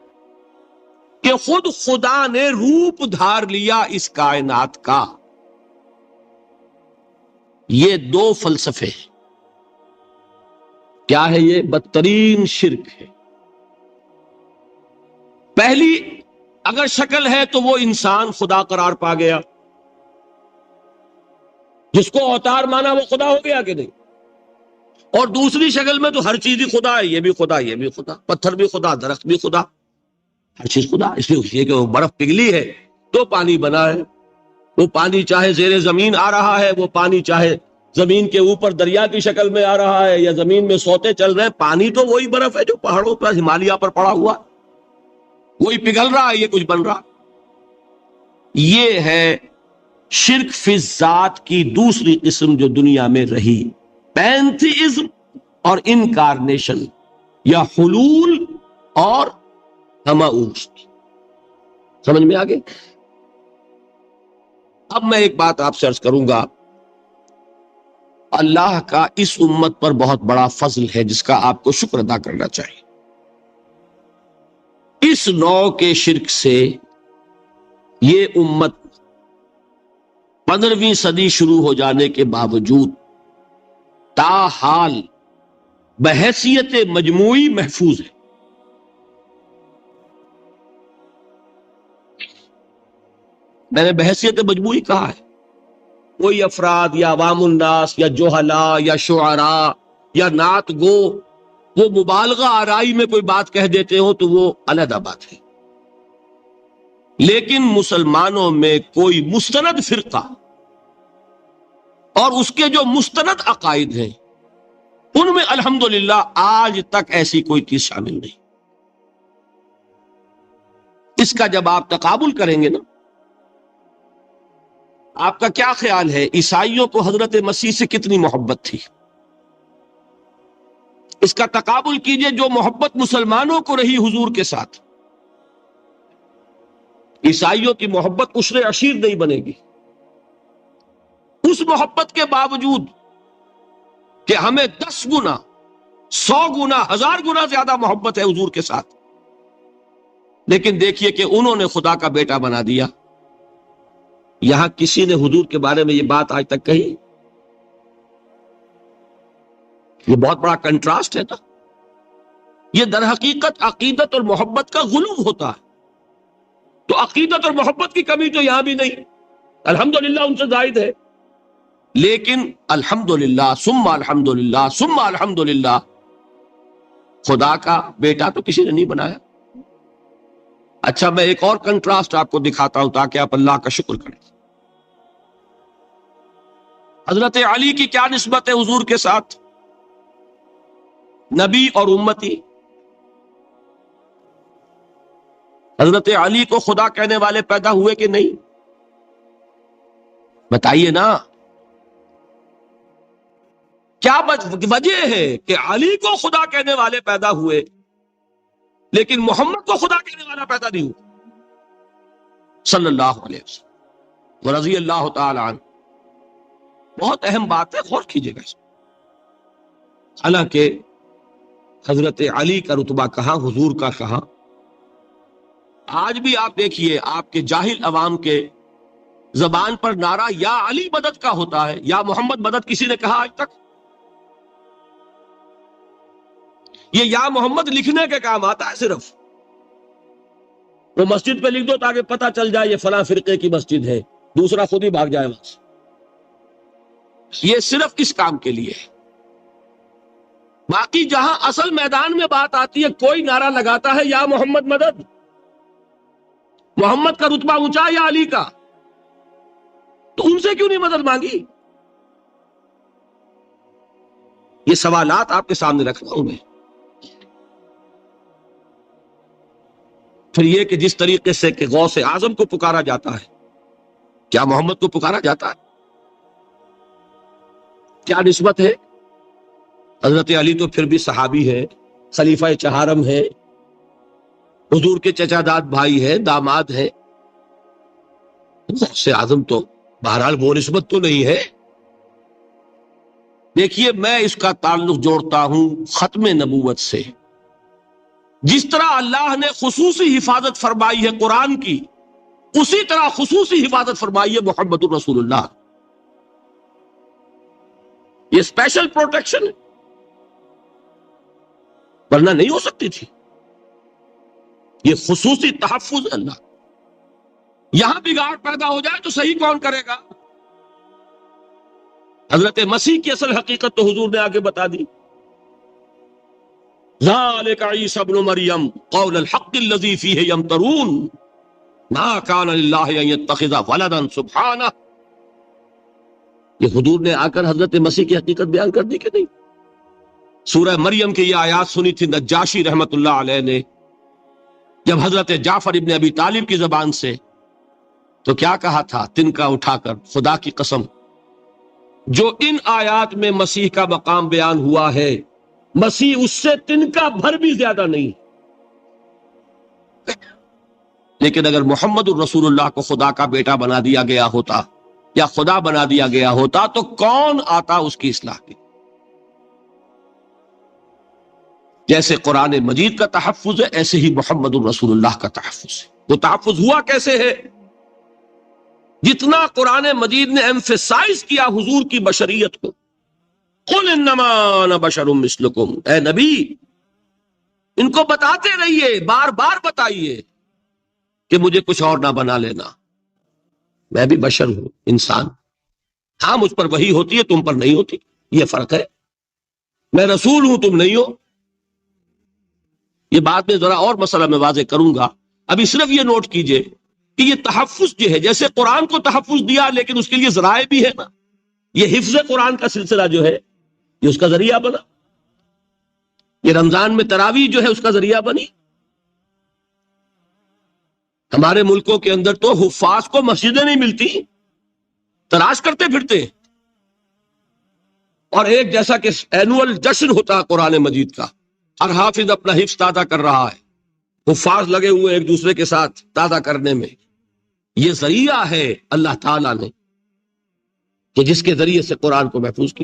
کہ خود خدا نے روپ دھار لیا اس کائنات کا. یہ دو فلسفے ہیں. کیا ہے یہ؟ بدترین شرک ہے. پہلی اگر شکل ہے تو وہ انسان خدا قرار پا گیا، جس کو اوتار مانا وہ خدا ہو گیا کہ نہیں؟ اور دوسری شکل میں تو ہر چیز ہی خدا ہے، یہ بھی خدا، یہ بھی خدا، پتھر بھی خدا، درخت بھی خدا، ہر چیز خدا. اس لیے کہ وہ برف پگھلی ہے تو پانی بنا ہے. وہ پانی چاہے زیر زمین آ رہا ہے، وہ پانی چاہے زمین کے اوپر دریا کی شکل میں آ رہا ہے، یا زمین میں سوتے چل رہے ہیں، پانی تو وہی برف ہے جو پہاڑوں پر ہمالیہ پر پڑا ہوا، وہی پگھل رہا ہے، یہ کچھ بن رہا. یہ ہے شرک فی الذات کی دوسری قسم جو دنیا میں رہی، پینتھیزم اور انکارنیشن، یا حلول اور ہماؤس. سمجھ میں آگے؟ اب میں ایک بات آپ سے عرض کروں گا. اللہ کا اس امت پر بہت بڑا فضل ہے جس کا آپ کو شکر ادا کرنا چاہیے. اس نوع کے شرک سے یہ امت 15ویں صدی شروع ہو جانے کے باوجود تاحال بحیثیت مجموعی محفوظ ہے. میں نے بحیثیت مجموعی کہا ہے. کوئی افراد یا عوام الناس یا جوہلا یا شعراء یا نعت گو وہ مبالغہ آرائی میں کوئی بات کہہ دیتے ہو تو وہ علیحدہ بات ہے، لیکن مسلمانوں میں کوئی مستند فرقہ اور اس کے جو مستند عقائد ہیں ان میں الحمدللہ آج تک ایسی کوئی چیز شامل نہیں. اس کا جب آپ تقابل کریں گے نا، آپ کا کیا خیال ہے عیسائیوں کو حضرت مسیح سے کتنی محبت تھی؟ اس کا تقابل کیجئے جو محبت مسلمانوں کو رہی حضور کے ساتھ. عیسائیوں کی محبت عشر عشیر نہیں بنے گی. اس محبت کے باوجود کہ ہمیں 10 گنا 100 گنا 1000 گنا زیادہ محبت ہے حضور کے ساتھ، لیکن دیکھیے کہ انہوں نے خدا کا بیٹا بنا دیا. یہاں کسی نے حضور کے بارے میں یہ بات آج تک کہی؟ یہ بہت بڑا کنٹراسٹ ہے نا. یہ در حقیقت عقیدت اور محبت کا غلو ہوتا ہے. تو عقیدت اور محبت کی کمی تو یہاں بھی نہیں، الحمدللہ ان سے زائد ہے، لیکن الحمدللہ ثم الحمدللہ ثم الحمدللہ خدا کا بیٹا تو کسی نے نہیں بنایا. اچھا میں ایک اور کنٹراسٹ آپ کو دکھاتا ہوں تاکہ آپ اللہ کا شکر کریں. حضرت علی کی کیا نسبت ہے حضور کے ساتھ؟ نبی اور امتی. حضرت علی کو خدا کہنے والے پیدا ہوئے کہ نہیں؟ بتائیے نا، کیا وجہ ہے کہ علی کو خدا کہنے والے پیدا ہوئے لیکن محمد کو خدا کہنے والا پیدا نہیں ہوا صلی اللہ علیہ وسلم ورضی اللہ تعالی عنہ؟ بہت اہم بات ہے، غور کیجیے گا اس میں۔ حالانکہ حضرت علی کا رتبہ کہاں، حضور کا کہاں؟ آج بھی آپ دیکھیے، آپ کے جاہل عوام کے زبان پر نعرہ یا علی مدد کا ہوتا ہے، یا محمد مدد کسی نے کہا آج تک؟ یہ یا محمد لکھنے کے کام آتا ہے صرف، وہ مسجد پہ لکھ دو تاکہ پتہ چل جائے یہ فلاں فرقے کی مسجد ہے، دوسرا خود ہی بھاگ جائے وہاں سے۔ یہ صرف اس کام کے لیے ہے۔ باقی جہاں اصل میدان میں بات آتی ہے، کوئی نعرہ لگاتا ہے یا محمد مدد، محمد کا رتبہ اونچا یا علی کا، تو ان سے کیوں نہیں مدد مانگی؟ یہ سوالات آپ کے سامنے رکھ رہا ہوں میں۔ پھر یہ کہ جس طریقے سے کہ غوث اعظم کو پکارا جاتا ہے، کیا محمد کو پکارا جاتا ہے؟ کیا نسبت ہے؟ حضرت علی تو پھر بھی صحابی ہے، خلیفہ چہارم ہے، حضور کے چچا داد بھائی ہے، داماد ہے۔ غوث اعظم تو بہرحال وہ نسبت تو نہیں ہے۔ دیکھیے، میں اس کا تعلق جوڑتا ہوں ختم نبوت سے۔ جس طرح اللہ نے خصوصی حفاظت فرمائی ہے قرآن کی، اسی طرح خصوصی حفاظت فرمائی ہے محمد الرسول اللہ۔ یہ اسپیشل پروٹیکشن ہے، ورنہ نہیں ہو سکتی تھی۔ یہ خصوصی تحفظ ہے اللہ۔ یہاں بگاڑ پیدا ہو جائے تو صحیح کون کرے گا؟ حضرت مسیح کی اصل حقیقت تو حضور نے آگے بتا دی۔ ذالک عیسی ابن مریم قول الحق الذی فیہ یمترون ما کان للہ ان یتخذ ولدا سبحانہ۔ یہ حضور نے آ کر حضرت مسیح کی حقیقت بیان کر دی کہ نہیں؟ سورہ مریم کی یہ آیات سنی تھی نجاشی رحمت اللہ علیہ نے جب حضرت جعفر ابن ابی طالب کی زبان سے، تو کیا کہا تھا تنکا اٹھا کر، خدا کی قسم جو ان آیات میں مسیح کا مقام بیان ہوا ہے، مسیح اس سے تنکا بھر بھی زیادہ نہیں۔ لیکن اگر محمد الرسول اللہ کو خدا کا بیٹا بنا دیا گیا ہوتا یا خدا بنا دیا گیا ہوتا تو کون آتا اس کی اصلاح کی؟ جیسے قرآن مجید کا تحفظ ہے، ایسے ہی محمد الرسول اللہ کا تحفظ ہے۔ وہ تحفظ ہوا کیسے ہے؟ جتنا قرآن مجید نے ایمفیسائز کیا حضور کی بشریت کو، قل انما انا بشر مثلکم، اے نبی ان کو بتاتے رہیے، بار بار بتائیے کہ مجھے کچھ اور نہ بنا لینا، میں بھی بشر ہوں، انسان۔ ہاں مجھ پر وحی ہوتی ہے، تم پر نہیں ہوتی، یہ فرق ہے۔ میں رسول ہوں، تم نہیں ہو۔ یہ بات میں ذرا اور مسئلہ میں واضح کروں گا، ابھی صرف یہ نوٹ کیجئے کہ یہ تحفظ جو ہے، جیسے قرآن کو تحفظ دیا لیکن اس کے لیے ذرائع بھی ہے نا، یہ حفظ قرآن کا سلسلہ جو ہے یہ اس کا ذریعہ بنا، یہ رمضان میں تراویح جو ہے اس کا ذریعہ بنی۔ ہمارے ملکوں کے اندر تو حفاظ کو مسجدیں نہیں ملتی، تلاش کرتے پھرتے ہیں، اور ایک جیسا کہ اینول جشن ہوتا ہے قرآن مجید کا، ہر حافظ اپنا حفظ تازہ کر رہا ہے، حفاظ لگے ہوئے ایک دوسرے کے ساتھ تازہ کرنے میں۔ یہ ذریعہ ہے اللہ تعالیٰ نے کہ جس کے ذریعے سے قرآن کو محفوظ کیا۔